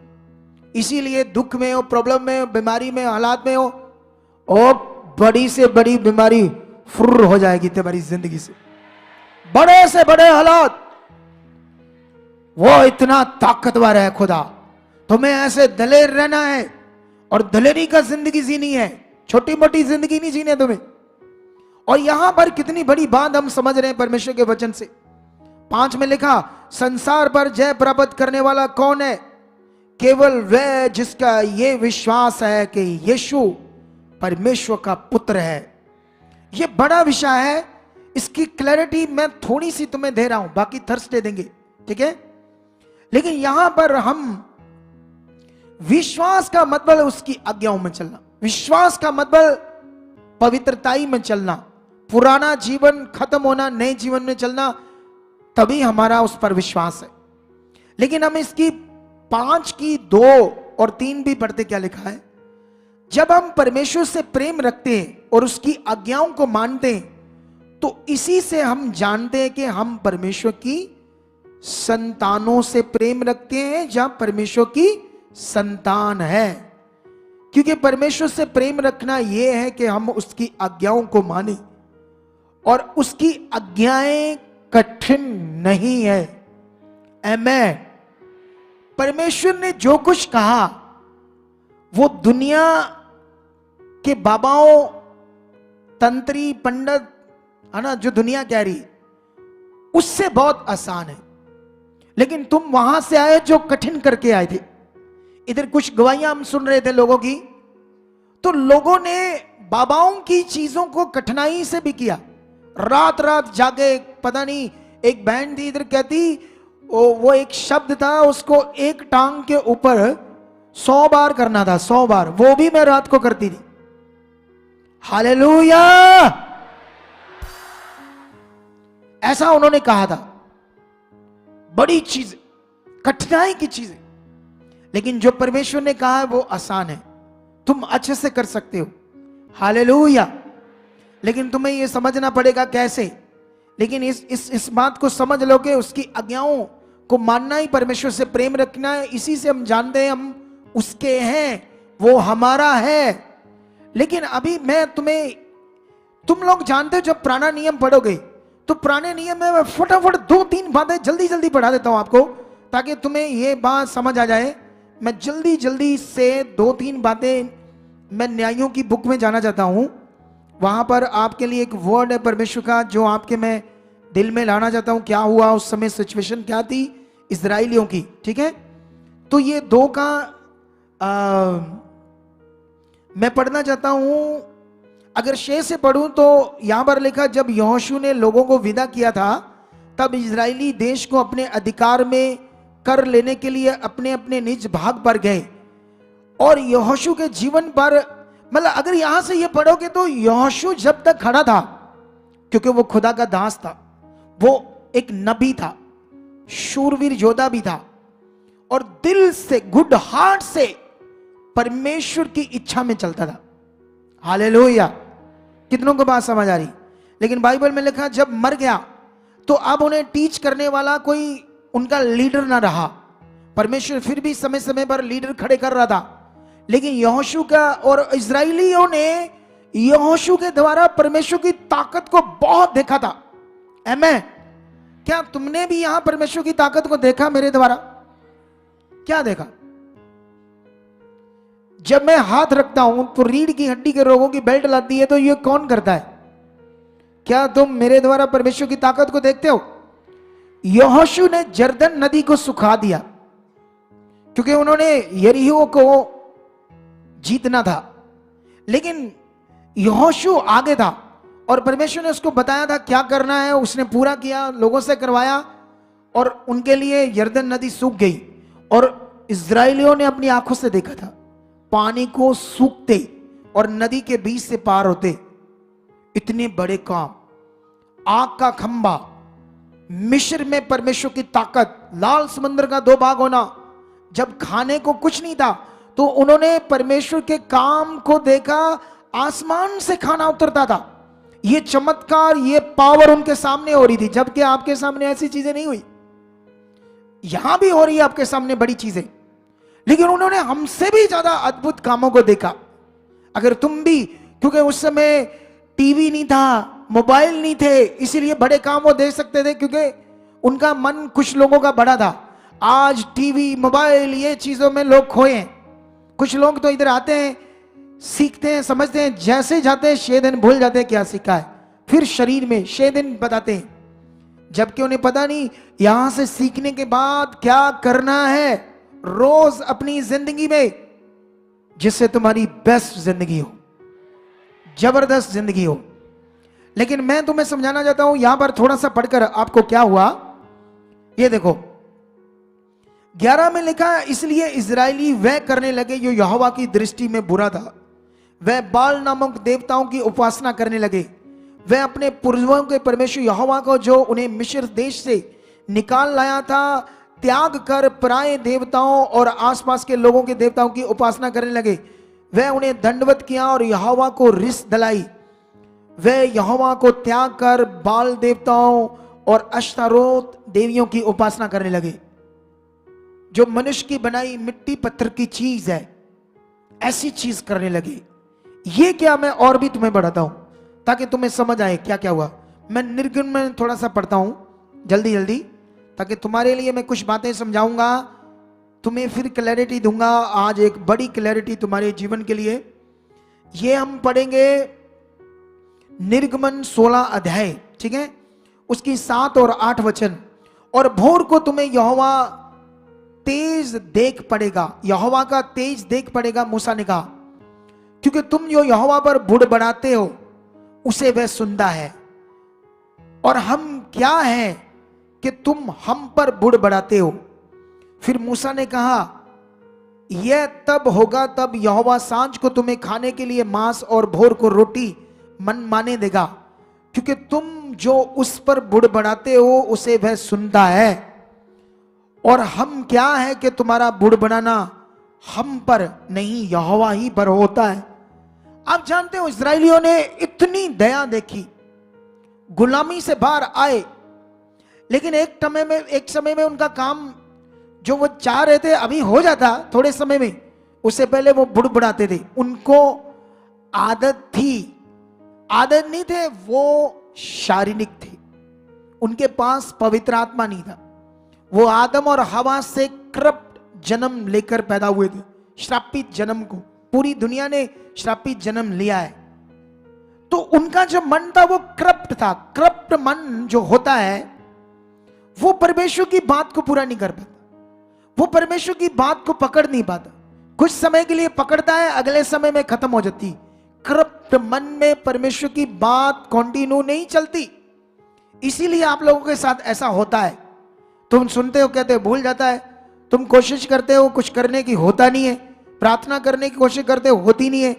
इसीलिए दुख में हो, प्रॉब्लम में हो, बीमारी में, हालात में हो, और बड़ी से बड़ी बीमारी फुर्र हो जाएगी तुम्हारी जिंदगी से, बड़े से बड़े हालात। वो इतना ताकतवर है खुदा, तुम्हें ऐसे दलेर रहना है और दलेरी का जिंदगी जीनी है, छोटी मोटी जिंदगी नहीं जीने तुम्हें। और यहां पर कितनी बड़ी बात हम समझ रहे हैं परमेश्वर के वचन से। 5 में लिखा, संसार पर जय प्राप्त करने वाला कौन है? केवल वह जिसका ये विश्वास है कि यीशु परमेश्वर का पुत्र है। यह बड़ा विषय है, इसकी क्लैरिटी मैं थोड़ी सी तुम्हें दे रहा हूं, बाकी थर्सडे देंगे, ठीक है। लेकिन यहां पर हम विश्वास का मतलब उसकी आज्ञाओं में चलना, विश्वास का मतलब पवित्रताई में चलना, पुराना जीवन खत्म होना, नए जीवन में चलना, तभी हमारा उस पर विश्वास है। लेकिन हम इसकी 5 की 2 और 3 भी पढ़ते, क्या लिखा है? जब हम परमेश्वर से प्रेम रखते हैं और उसकी आज्ञाओं को मानते हैं, तो इसी से हम जानते हैं कि हम परमेश्वर की संतानों से प्रेम रखते हैं, जहां परमेश्वर की संतान है। क्योंकि परमेश्वर से प्रेम रखना यह है कि हम उसकी आज्ञाओं को माने, और उसकी आज्ञाएं कठिन नहीं है। आमीन। परमेश्वर ने जो कुछ कहा वो दुनिया के बाबाओं, तंत्री, पंडित, है ना, जो दुनिया कह रही उससे बहुत आसान है। लेकिन तुम वहां से आए जो कठिन करके आए थे। इधर कुछ गवाहियां हम सुन रहे थे लोगों की, तो लोगों ने बाबाओं की चीजों को कठिनाई से भी किया, रात रात जागे। पता नहीं, एक बहन थी इधर कहती, वो एक शब्द था, उसको एक टांग के ऊपर 100 बार करना था, 100 बार, वो भी मैं रात को करती थी। हालेलुया, ऐसा उन्होंने कहा था। बड़ी चीज, कठिनाई की चीज है, लेकिन जो परमेश्वर ने कहा है वो आसान है, तुम अच्छे से कर सकते हो। हालेलुया। लेकिन तुम्हें यह समझना पड़ेगा कैसे। लेकिन इस बात को समझ लो कि उसकी आज्ञाओं को मानना ही परमेश्वर से प्रेम रखना है। इसी से हम जानते हैं हम उसके हैं, वो हमारा है। लेकिन अभी मैं तुम लोग जानते हो, जब पुराना नियम पढ़ोगे तो पुराने नियम में मैं फटाफट 2-3 बातें जल्दी जल्दी पढ़ा देता हूं आपको, ताकि तुम्हें यह बात समझ आ जाए। मैं जल्दी जल्दी से 2-3 बातें, मैं न्यायों की बुक में जाना चाहता हूं। वहां पर आपके लिए एक वर्ड है परमेश्वर का, जो आपके मैं दिल में लाना चाहता हूं। क्या हुआ उस समय, सिचुएशन क्या थी इजराइलियों की, ठीक है। तो ये 2 का मैं पढ़ना चाहता हूं। अगर 6 से पढ़ूं तो यहां पर लिखा, जब यहोशू ने लोगों को विदा किया था, तब इजरायली देश को अपने अधिकार में कर लेने के लिए अपने अपने निज भाग पर गए। और यहोशू के जीवन पर, मतलब अगर यहां से ये पढ़ोगे तो यहोशू जब तक खड़ा था, क्योंकि वो खुदा का दास था, वो एक नबी था, शूरवीर योद्धा भी था, और दिल से, गुड हार्ट से परमेश्वर की इच्छा में चलता था। हालेलुया। कितनों को बात समझ आ रही। लेकिन बाइबल में लिखा, जब मर गया तो अब उन्हें टीच करने वाला कोई उनका लीडर ना रहा। परमेश्वर फिर भी समय समय पर लीडर खड़े कर रहा था, लेकिन यहोशू का, और इजराइलियों ने यहोशू के द्वारा परमेश्वर की ताकत को बहुत देखा था। आमीन। क्या तुमने भी यहां परमेश्वर की ताकत को देखा मेरे द्वारा? क्या देखा? जब मैं हाथ रखता हूं तो रीढ़ की हड्डी के रोगों की बेल्ट लाती है, तो ये कौन करता है? क्या तुम मेरे द्वारा परमेश्वर की ताकत को देखते हो? यहोशू ने जर्दन नदी को सुखा दिया, क्योंकि उन्होंने यरीहो को जीतना था। लेकिन यहोशू आगे था और परमेश्वर ने उसको बताया था क्या करना है, उसने पूरा किया, लोगों से करवाया, और उनके लिए यर्दन नदी सूख गई। और इजराइलियों ने अपनी आंखों से देखा था पानी को सूखते और नदी के बीच से पार होते। इतने बड़े काम, आग का खंबा, मिस्र में परमेश्वर की ताकत, लाल समंदर का 2 भाग होना, जब खाने को कुछ नहीं था तो उन्होंने परमेश्वर के काम को देखा। आसमान से खाना उतरता था। ये चमत्कार, ये पावर उनके सामने हो रही थी, जबकि आपके सामने ऐसी चीजें नहीं हुई। यहां भी हो रही है आपके सामने बड़ी चीजें, लेकिन उन्होंने हमसे भी ज्यादा अद्भुत कामों को देखा। अगर तुम भी, क्योंकि उस समय टीवी नहीं था, मोबाइल नहीं थे, इसीलिए बड़े काम वो देख सकते थे, क्योंकि उनका मन कुछ लोगों का बड़ा था। आज टीवी, मोबाइल, ये चीजों में लोग खोए हैं। कुछ लोग तो इधर आते हैं, सीखते हैं, समझते हैं, जैसे जाते हैं 6 दिन भूल जाते हैं क्या सीखा है, फिर शरीर में 6 दिन बताते हैं, जबकि उन्हें पता नहीं यहां से सीखने के बाद क्या करना है रोज अपनी जिंदगी में, जिससे तुम्हारी बेस्ट जिंदगी हो, जबरदस्त जिंदगी हो। लेकिन मैं तुम्हें समझाना चाहता हूं, यहां पर थोड़ा सा पढ़कर आपको क्या हुआ, ये देखो 11 में लिखा है, इसलिए इजरायली वह करने लगे जो यहोवा की दृष्टि में बुरा था। वह बाल नामक देवताओं की उपासना करने लगे। वह अपने पूर्वजों के परमेश्वर यहोवा को, जो उन्हें मिस्र देश से निकाल लाया था, त्याग कर पराये देवताओं और आसपास के लोगों के देवताओं की उपासना करने लगे। वह उन्हें दंडवत किया और यहोवा को रिस दिलाई। वह यहोवा को त्याग कर बाल देवताओं और अश्तारोत देवियों की उपासना करने लगे, जो मनुष्य की बनाई मिट्टी पत्थर की चीज है, ऐसी चीज करने लगे। ये क्या, मैं और भी तुम्हें बढ़ाता हूं ताकि तुम्हें समझ आए क्या क्या हुआ। मैं निर्गुण में थोड़ा सा पढ़ता हूं जल्दी जल्दी, ताकि तुम्हारे लिए मैं कुछ बातें समझाऊंगा तुम्हें फिर क्लैरिटी दूंगा। आज एक बड़ी क्लैरिटी तुम्हारे जीवन के लिए। ये हम पढ़ेंगे निर्गमन 16 अध्याय, ठीक है, उसकी 7 और 8 वचन। और भोर को तुम्हें यहोवा तेज देख पड़ेगा, यहोवा का तेज देख पड़ेगा, मूसा ने कहा, क्योंकि तुम जो यहोवा पर बुड़ बढ़ाते हो उसे वह सुनता है। और हम क्या है कि तुम हम पर बुड़ बढ़ाते हो। फिर मूसा ने कहा, यह तब होगा तब यहोवा सांझ को तुम्हें खाने के लिए मांस और भोर को रोटी मन माने देगा, क्योंकि तुम जो उस पर बुड़ बढ़ाते हो उसे वह सुनता है। और हम क्या है कि तुम्हारा बुड़ बढ़ाना हम पर नहीं यहोवा ही पर होता है। आप जानते हो इस्राएलियों ने इतनी दया देखी, गुलामी से बाहर आए, लेकिन एक समय में उनका काम जो वो चाह रहे थे अभी हो जाता थोड़े समय में, उससे पहले वो बुड़ बढ़ाते थे। उनको आदत थी, आदत नहीं थे, वो शारीरिक थे, उनके पास पवित्र आत्मा नहीं था। वो आदम और हवा से करप्ट जन्म लेकर पैदा हुए थे, श्रापित जन्म को। पूरी दुनिया ने श्रापित जन्म लिया है। तो उनका जो मन था वो करप्ट था। करप्ट मन जो होता है वो परमेश्वर की बात को पूरा नहीं कर पाता, वो परमेश्वर की बात को पकड़ नहीं पाता। कुछ समय के लिए पकड़ता है, अगले समय में खत्म हो जाती। करप्ट मन में परमेश्वर की बात कंटिन्यू नहीं चलती। इसीलिए आप लोगों के साथ ऐसा होता है। तुम सुनते हो, कहते हो, भूल जाता है। तुम कोशिश करते हो कुछ करने की, होता नहीं है। प्रार्थना करने की कोशिश करते हो, होती नहीं है।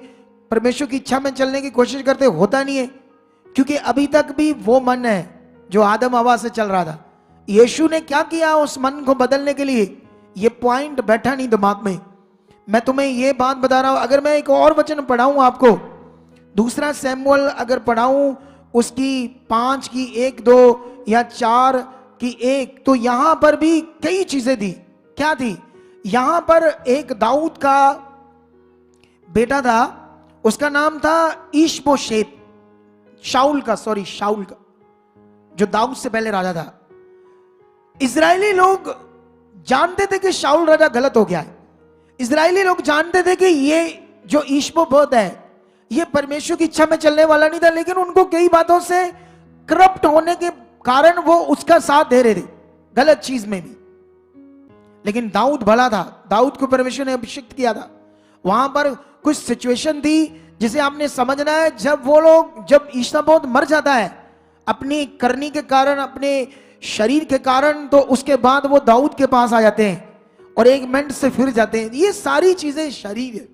परमेश्वर की इच्छा में चलने की कोशिश करते हो, होता नहीं है, क्योंकि अभी तक भी वो मन है जो आदम हवा से चल रहा था। यीशु ने क्या किया उस मन को बदलने के लिए, ये पॉइंट बैठा नहीं दिमाग में। मैं तुम्हें ये बात बता रहा हूं। अगर मैं एक और वचन पढ़ाऊं आपको, दूसरा सैमुअल अगर पढ़ाऊं उसकी 5 की 1, 2 या 4 की 1, तो यहां पर भी कई चीजें थी। क्या थी? यहां पर एक दाऊद का बेटा था, उसका नाम था ईशबोशेत, शाऊल का, जो दाऊद से पहले राजा था। इजरायली लोग जानते थे कि शाऊल राजा गलत हो गया है। इजरायली लोग जानते थे कि ये जो ईशबोशेत है ये परमेश्वर की इच्छा में चलने वाला नहीं था, लेकिन उनको कई बातों से करप्ट होने के कारण वो उसका साथ दे रहे थे, गलत चीज में भी। लेकिन दाऊद भला था, दाऊद को परमेश्वर ने अभिषिक्त किया था। वहां पर कुछ सिचुएशन थी जिसे आपने समझना है। जब ईशबोशेत मर जाता है अपनी करनी के कारण, अपने शरीर के कारण, तो उसके बाद वो दाऊद के पास आ जाते हैं और एक मिनट से फिर जाते हैं। ये सारी चीजें शरीर है।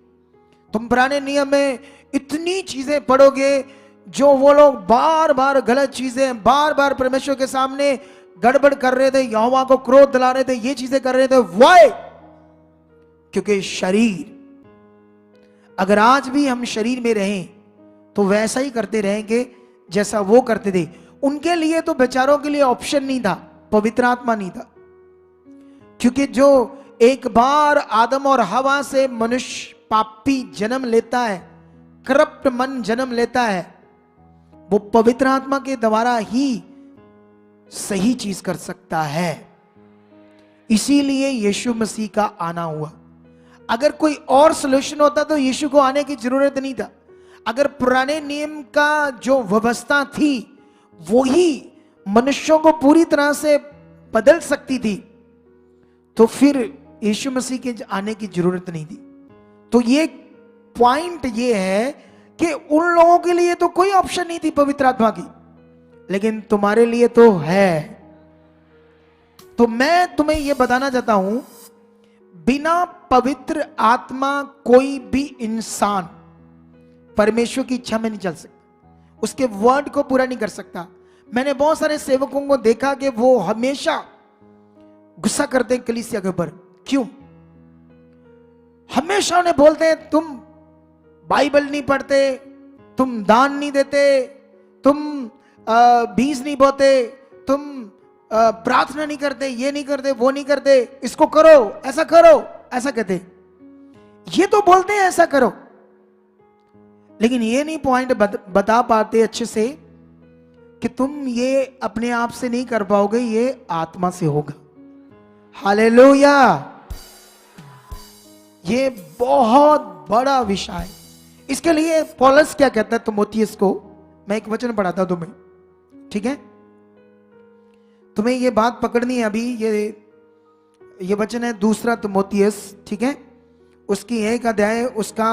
तुम पुराने नियम में इतनी चीजें पढ़ोगे जो वो लोग बार बार गलत चीजें, बार बार परमेश्वर के सामने गड़बड़ कर रहे थे, यहोवा को क्रोध दिला रहे थे, ये चीजें कर रहे थे। वाई? क्योंकि शरीर, अगर आज भी हम शरीर में रहें तो वैसा ही करते रहेंगे जैसा वो करते थे। उनके लिए तो बेचारों के लिए ऑप्शन नहीं था, पवित्र आत्मा नहीं था। क्योंकि जो एक बार आदम और हवा से मनुष्य पापी जन्म लेता है, करप्ट मन जन्म लेता है, वो पवित्र आत्मा के द्वारा ही सही चीज कर सकता है। इसीलिए यीशु मसीह का आना हुआ। अगर कोई और सॉल्यूशन होता तो यीशु को आने की जरूरत नहीं था। अगर पुराने नियम का जो व्यवस्था थी वही मनुष्यों को पूरी तरह से बदल सकती थी, तो फिर यीशु मसीह के आने की जरूरत नहीं थी। तो ये पॉइंट ये है कि उन लोगों के लिए तो कोई ऑप्शन नहीं थी पवित्र आत्मा की, लेकिन तुम्हारे लिए तो है। तो मैं तुम्हें यह बताना चाहता हूं, बिना पवित्र आत्मा कोई भी इंसान परमेश्वर की इच्छा में नहीं चल सकता, उसके वर्ड को पूरा नहीं कर सकता। मैंने बहुत सारे सेवकों को देखा कि वो हमेशा गुस्सा करते हैं कलीसिया के ऊपर। क्यों? हमेशा उन्हें बोलते हैं तुम बाइबल नहीं पढ़ते, तुम दान नहीं देते, तुम बीज नहीं बोते, तुम प्रार्थना नहीं करते, ये नहीं करते, वो नहीं करते, इसको करो, ऐसा करो, ऐसा कहते। ये तो बोलते हैं ऐसा करो, लेकिन ये नहीं पॉइंट बता पाते अच्छे से कि तुम ये अपने आप से नहीं कर पाओगे, ये आत्मा से होगा। हालेलुया। ये बहुत बड़ा विषय है। इसके लिए पौलुस क्या कहता है तीमुथियुस को, मैं एक वचन पढ़ाता हूं तुम्हें, ठीक है? तुम्हें ये बात पकड़नी है अभी। ये वचन है 2 तीमुथियुस, ठीक है? उसकी 1 अध्याय उसका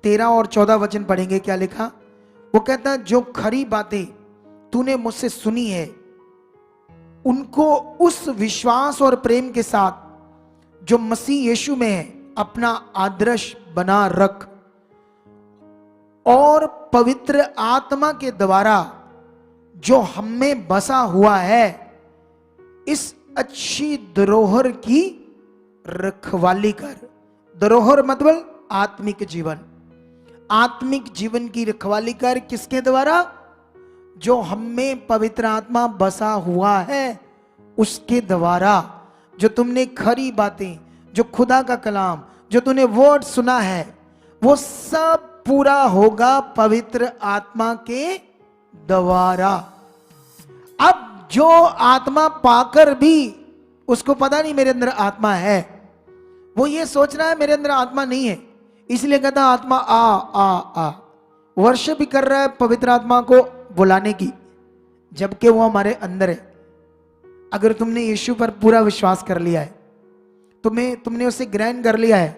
13 और 14 वचन पढ़ेंगे। क्या लिखा? वो कहता है जो खरी बातें तूने मुझसे सुनी है उनको उस विश्वास और प्रेम के साथ जो मसीह यीशु में है अपना आदर्श बना रख, और पवित्र आत्मा के द्वारा जो हम में बसा हुआ है इस अच्छी धरोहर की रखवाली कर। धरोहर मतलब आत्मिक जीवन। आत्मिक जीवन की रखवाली कर किसके द्वारा? जो हम में पवित्र आत्मा बसा हुआ है उसके द्वारा। जो तुमने खरी बातें, जो खुदा का कलाम, जो तूने वर्ड सुना है, वो सब पूरा होगा पवित्र आत्मा के द्वारा। अब जो आत्मा पाकर भी उसको पता नहीं मेरे अंदर आत्मा है, वो ये सोच रहा है मेरे अंदर आत्मा नहीं है, इसलिए कहता आत्मा आ आ आ। वर्षिप भी कर रहा है पवित्र आत्मा को बुलाने की, जबकि वो हमारे अंदर है। अगर तुमने यीशु पर पूरा विश्वास कर लिया है, तुमने उसे ग्रहण कर लिया है,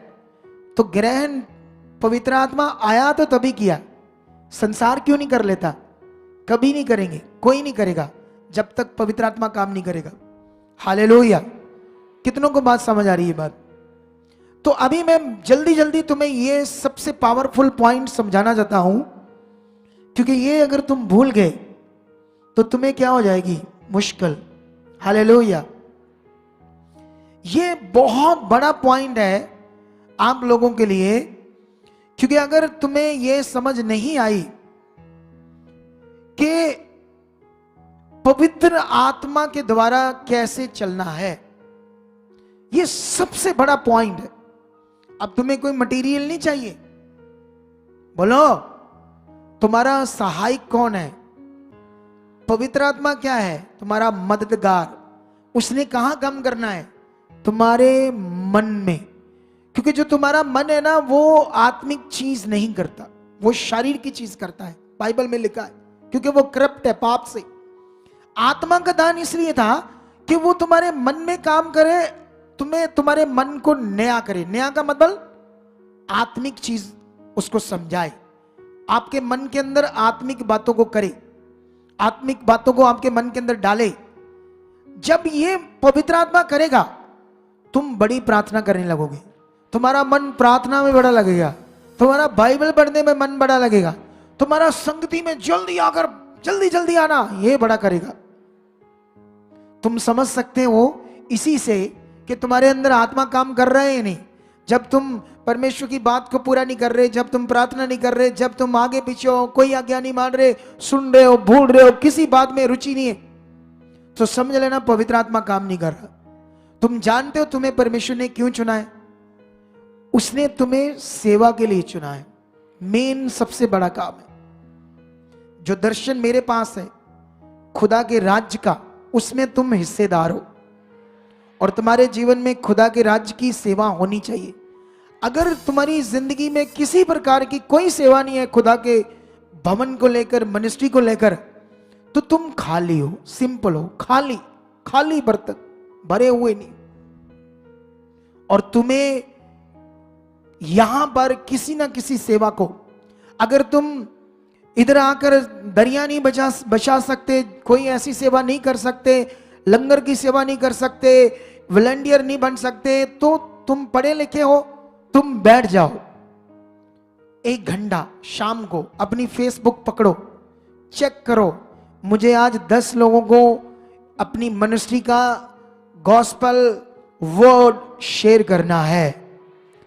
तो ग्रहण पवित्र आत्मा आया तो तभी किया। संसार क्यों नहीं कर लेता? कभी नहीं करेंगे, कोई नहीं करेगा जब तक पवित्र आत्मा काम नहीं करेगा। हालेलुया। कितनों को बात समझ आ रही है बात? तो अभी मैं जल्दी जल्दी तुम्हें ये सबसे पावरफुल पॉइंट समझाना चाहता हूं, क्योंकि ये अगर तुम भूल गए तो तुम्हें क्या हो जाएगी? मुश्किल। हालेलुया। ये बहुत बड़ा पॉइंट है आप लोगों के लिए, क्योंकि अगर तुम्हें ये समझ नहीं आई कि पवित्र आत्मा के द्वारा कैसे चलना है, ये सबसे बड़ा पॉइंट है। अब तुम्हें कोई मटेरियल नहीं चाहिए। बोलो, तुम्हारा सहायक कौन है? पवित्र आत्मा क्या है? तुम्हारा मददगार। उसने कहां काम करना है? तुम्हारे मन में। क्योंकि जो तुम्हारा मन है ना, वो आत्मिक चीज नहीं करता, वो शरीर की चीज करता है। बाइबल में लिखा है, क्योंकि वो करप्ट है पाप से। आत्मा का दान इसलिए था कि वो तुम्हारे मन में काम करे, तुम्हारे मन को नया करे। नया का मतलब आत्मिक चीज उसको समझाए, आपके मन के अंदर आत्मिक बातों को करे, आत्मिक बातों को आपके मन के अंदर डाले। जब ये पवित्र आत्मा करेगा, तुम बड़ी प्रार्थना करने लगोगे, तुम्हारा मन प्रार्थना में बड़ा लगेगा, तुम्हारा बाइबल पढ़ने में मन बड़ा लगेगा, तुम्हारा संगति में जल्दी आकर जल्दी जल्दी आना ये बड़ा करेगा। तुम समझ सकते हो इसी से कि तुम्हारे अंदर आत्मा काम कर रहे हैं नहीं। जब तुम परमेश्वर की बात को पूरा नहीं कर रहे, जब तुम प्रार्थना नहीं कर रहे, जब तुम आगे पीछे हो, कोई आज्ञा नहीं मान रहे, सुन रहे हो, भूल रहे हो, किसी बात में रुचि नहीं है, तो समझ लेना पवित्र आत्मा काम नहीं कर रहा। तुम जानते हो तुम्हें परमेश्वर ने क्यों चुना है? उसने तुम्हें सेवा के लिए चुना है। मेन सबसे बड़ा काम है। जो दर्शन मेरे पास है खुदा के राज्य का, उसमें तुम हिस्सेदार हो, और तुम्हारे जीवन में खुदा के राज्य की सेवा होनी चाहिए। अगर तुम्हारी जिंदगी में किसी प्रकार की कोई सेवा नहीं है खुदा के भवन को लेकर, मिनिस्ट्री को लेकर, तो तुम खाली हो, सिंपल हो, खाली खाली बर्तन, भरे हुए नहीं। और तुम्हें यहां पर किसी ना किसी सेवा को, अगर तुम इधर आकर दरिया नहीं बचा सकते, कोई ऐसी सेवा नहीं कर सकते, लंगर की सेवा नहीं कर सकते, वॉलंटियर नहीं बन सकते, तो तुम पढ़े लिखे हो, तुम बैठ जाओ 1 घंटा शाम को, अपनी फेसबुक पकड़ो, चेक करो, मुझे आज 10 लोगों को अपनी मिनिस्ट्री का गॉस्पेल वर्ड शेयर करना है।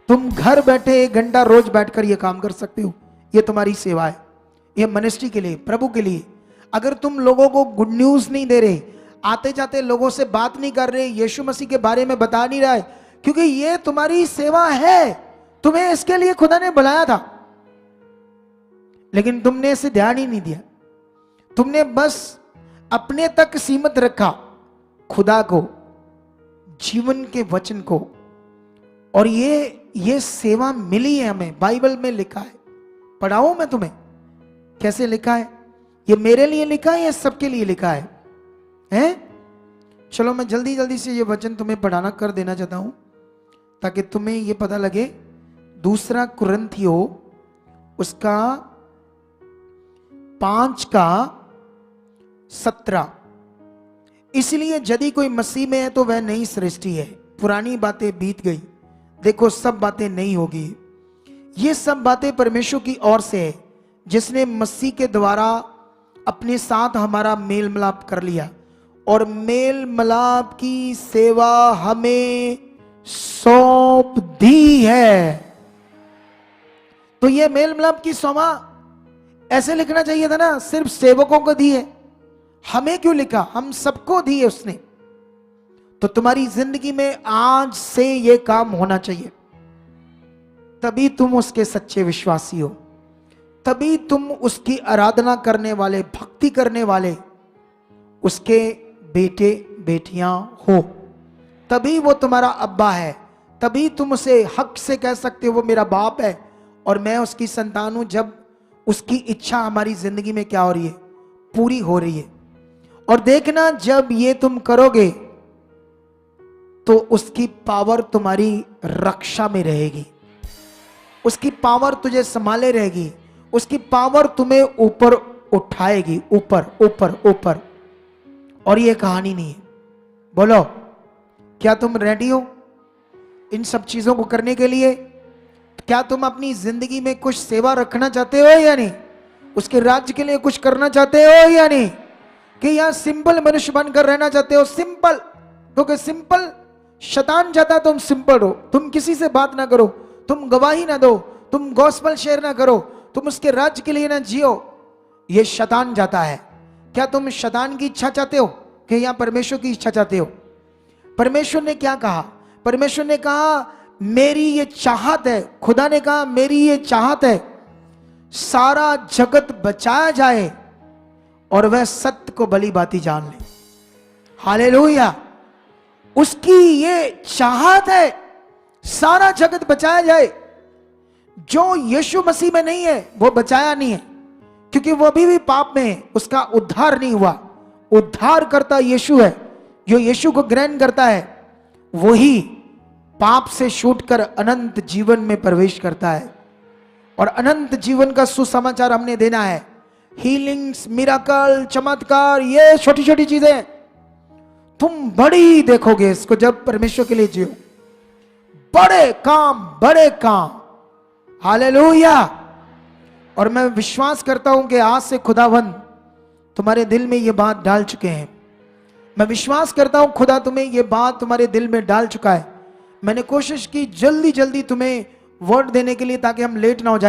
तुम घर बैठे 1 घंटा रोज बैठकर यह काम कर सकते हो। यह तुम्हारी सेवा है, यह मिनिस्ट्री के लिए, प्रभु के लिए। अगर तुम लोगों को गुड न्यूज नहीं दे रहे, आते जाते लोगों से बात नहीं कर रहे, यीशु मसीह के बारे में बता नहीं रहा है, क्योंकि यह तुम्हारी सेवा है, तुम्हें इसके लिए खुदा ने बुलाया था, लेकिन तुमने इसे ध्यान ही नहीं दिया। तुमने बस अपने तक सीमित रखा खुदा को, जीवन के वचन को, और ये ये सेवा मिली है, हमें बाइबल में लिखा है। पढ़ाऊं मैं तुम्हें कैसे लिखा है? ये मेरे लिए लिखा है या सबके लिए लिखा है? हैं? चलो मैं जल्दी जल्दी से ये वचन तुम्हें पढ़ाना कर देना चाहता हूं ताकि तुम्हें ये पता लगे। दूसरा कुरिन्थियो उसका 5:17। इसलिए यदि कोई मसीह में है तो वह नई सृष्टि है, पुरानी बातें बीत गई, देखो सब बातें नई होगी। ये सब बातें परमेश्वर की ओर से है, जिसने मसीह के द्वारा अपने साथ हमारा मेल मिलाप कर लिया और मेल मिलाप की सेवा हमें सौंप दी है। तो ये मेल मिलाप की सेवा ऐसे लिखना चाहिए था ना, सिर्फ सेवकों को दी है। हमें क्यों लिखा? हम सबको दी है उसने। तो तुम्हारी जिंदगी में आज से ये काम होना चाहिए, तभी तुम उसके सच्चे विश्वासी हो, तभी तुम उसकी आराधना करने वाले, भक्ति करने वाले उसके बेटे बेटियां हो, तभी वो तुम्हारा अब्बा है, तभी तुम उसे हक से कह सकते हो वो मेरा बाप है और मैं उसकी संतान हूं, जब उसकी इच्छा हमारी जिंदगी में क्या हो रही है? पूरी हो रही है। और देखना, जब ये तुम करोगे तो उसकी पावर तुम्हारी रक्षा में रहेगी, उसकी पावर तुझे संभाले रहेगी, उसकी पावर तुम्हें ऊपर उठाएगी, ऊपर ऊपर ऊपर। और ये कहानी नहीं है। बोलो, क्या तुम रेडी हो इन सब चीजों को करने के लिए? क्या तुम अपनी जिंदगी में कुछ सेवा रखना चाहते हो या नहीं? उसके राज्य के लिए कुछ करना चाहते हो या नहीं? कि यहां सिंपल मनुष्य बनकर रहना चाहते हो? सिंपल, क्योंकि सिंपल शैतान चाहता है तुम सिंपल हो, तुम किसी से बात ना करो, तुम गवाही ना दो, तुम गॉस्पेल शेयर ना करो, तुम उसके राज्य के लिए ना जियो। ये शैतान चाहता है। क्या तुम शैतान की इच्छा चाहते हो कि यहां परमेश्वर की इच्छा चाहते हो? परमेश्वर ने क्या कहा? परमेश्वर ने कहा मेरी ये चाहत है, खुदा ने कहा मेरी ये चाहत है सारा जगत बचाया जाए और वह सत्य को भली भांति जान ले। हालेलुया। उसकी ये चाहत है सारा जगत बचाया जाए। जो यीशु मसीह में नहीं है वो बचाया नहीं है, क्योंकि वो अभी भी पाप में है, उसका उद्धार नहीं हुआ। उद्धार करता यीशु है। जो यीशु को ग्रहण करता है वही पाप से छूटकर अनंत जीवन में प्रवेश करता है। और अनंत जीवन का सुसमाचार हमने देना है। हीलिंग्स, मिराकल, चमत्कार, ये छोटी छोटी चीजें तुम बड़ी देखोगे इसको जब परमेश्वर के लिए जियो। बड़े काम, बड़े काम। हालेलुया। और मैं विश्वास करता हूं कि आज से खुदावंद तुम्हारे दिल में ये बात डाल चुके हैं। मैं विश्वास करता हूं खुदा तुम्हें ये बात तुम्हारे दिल में डाल चुका है। मैंने कोशिश की जल्दी जल्दी तुम्हें वर्ड देने के लिए ताकि हम लेट ना हो जाए।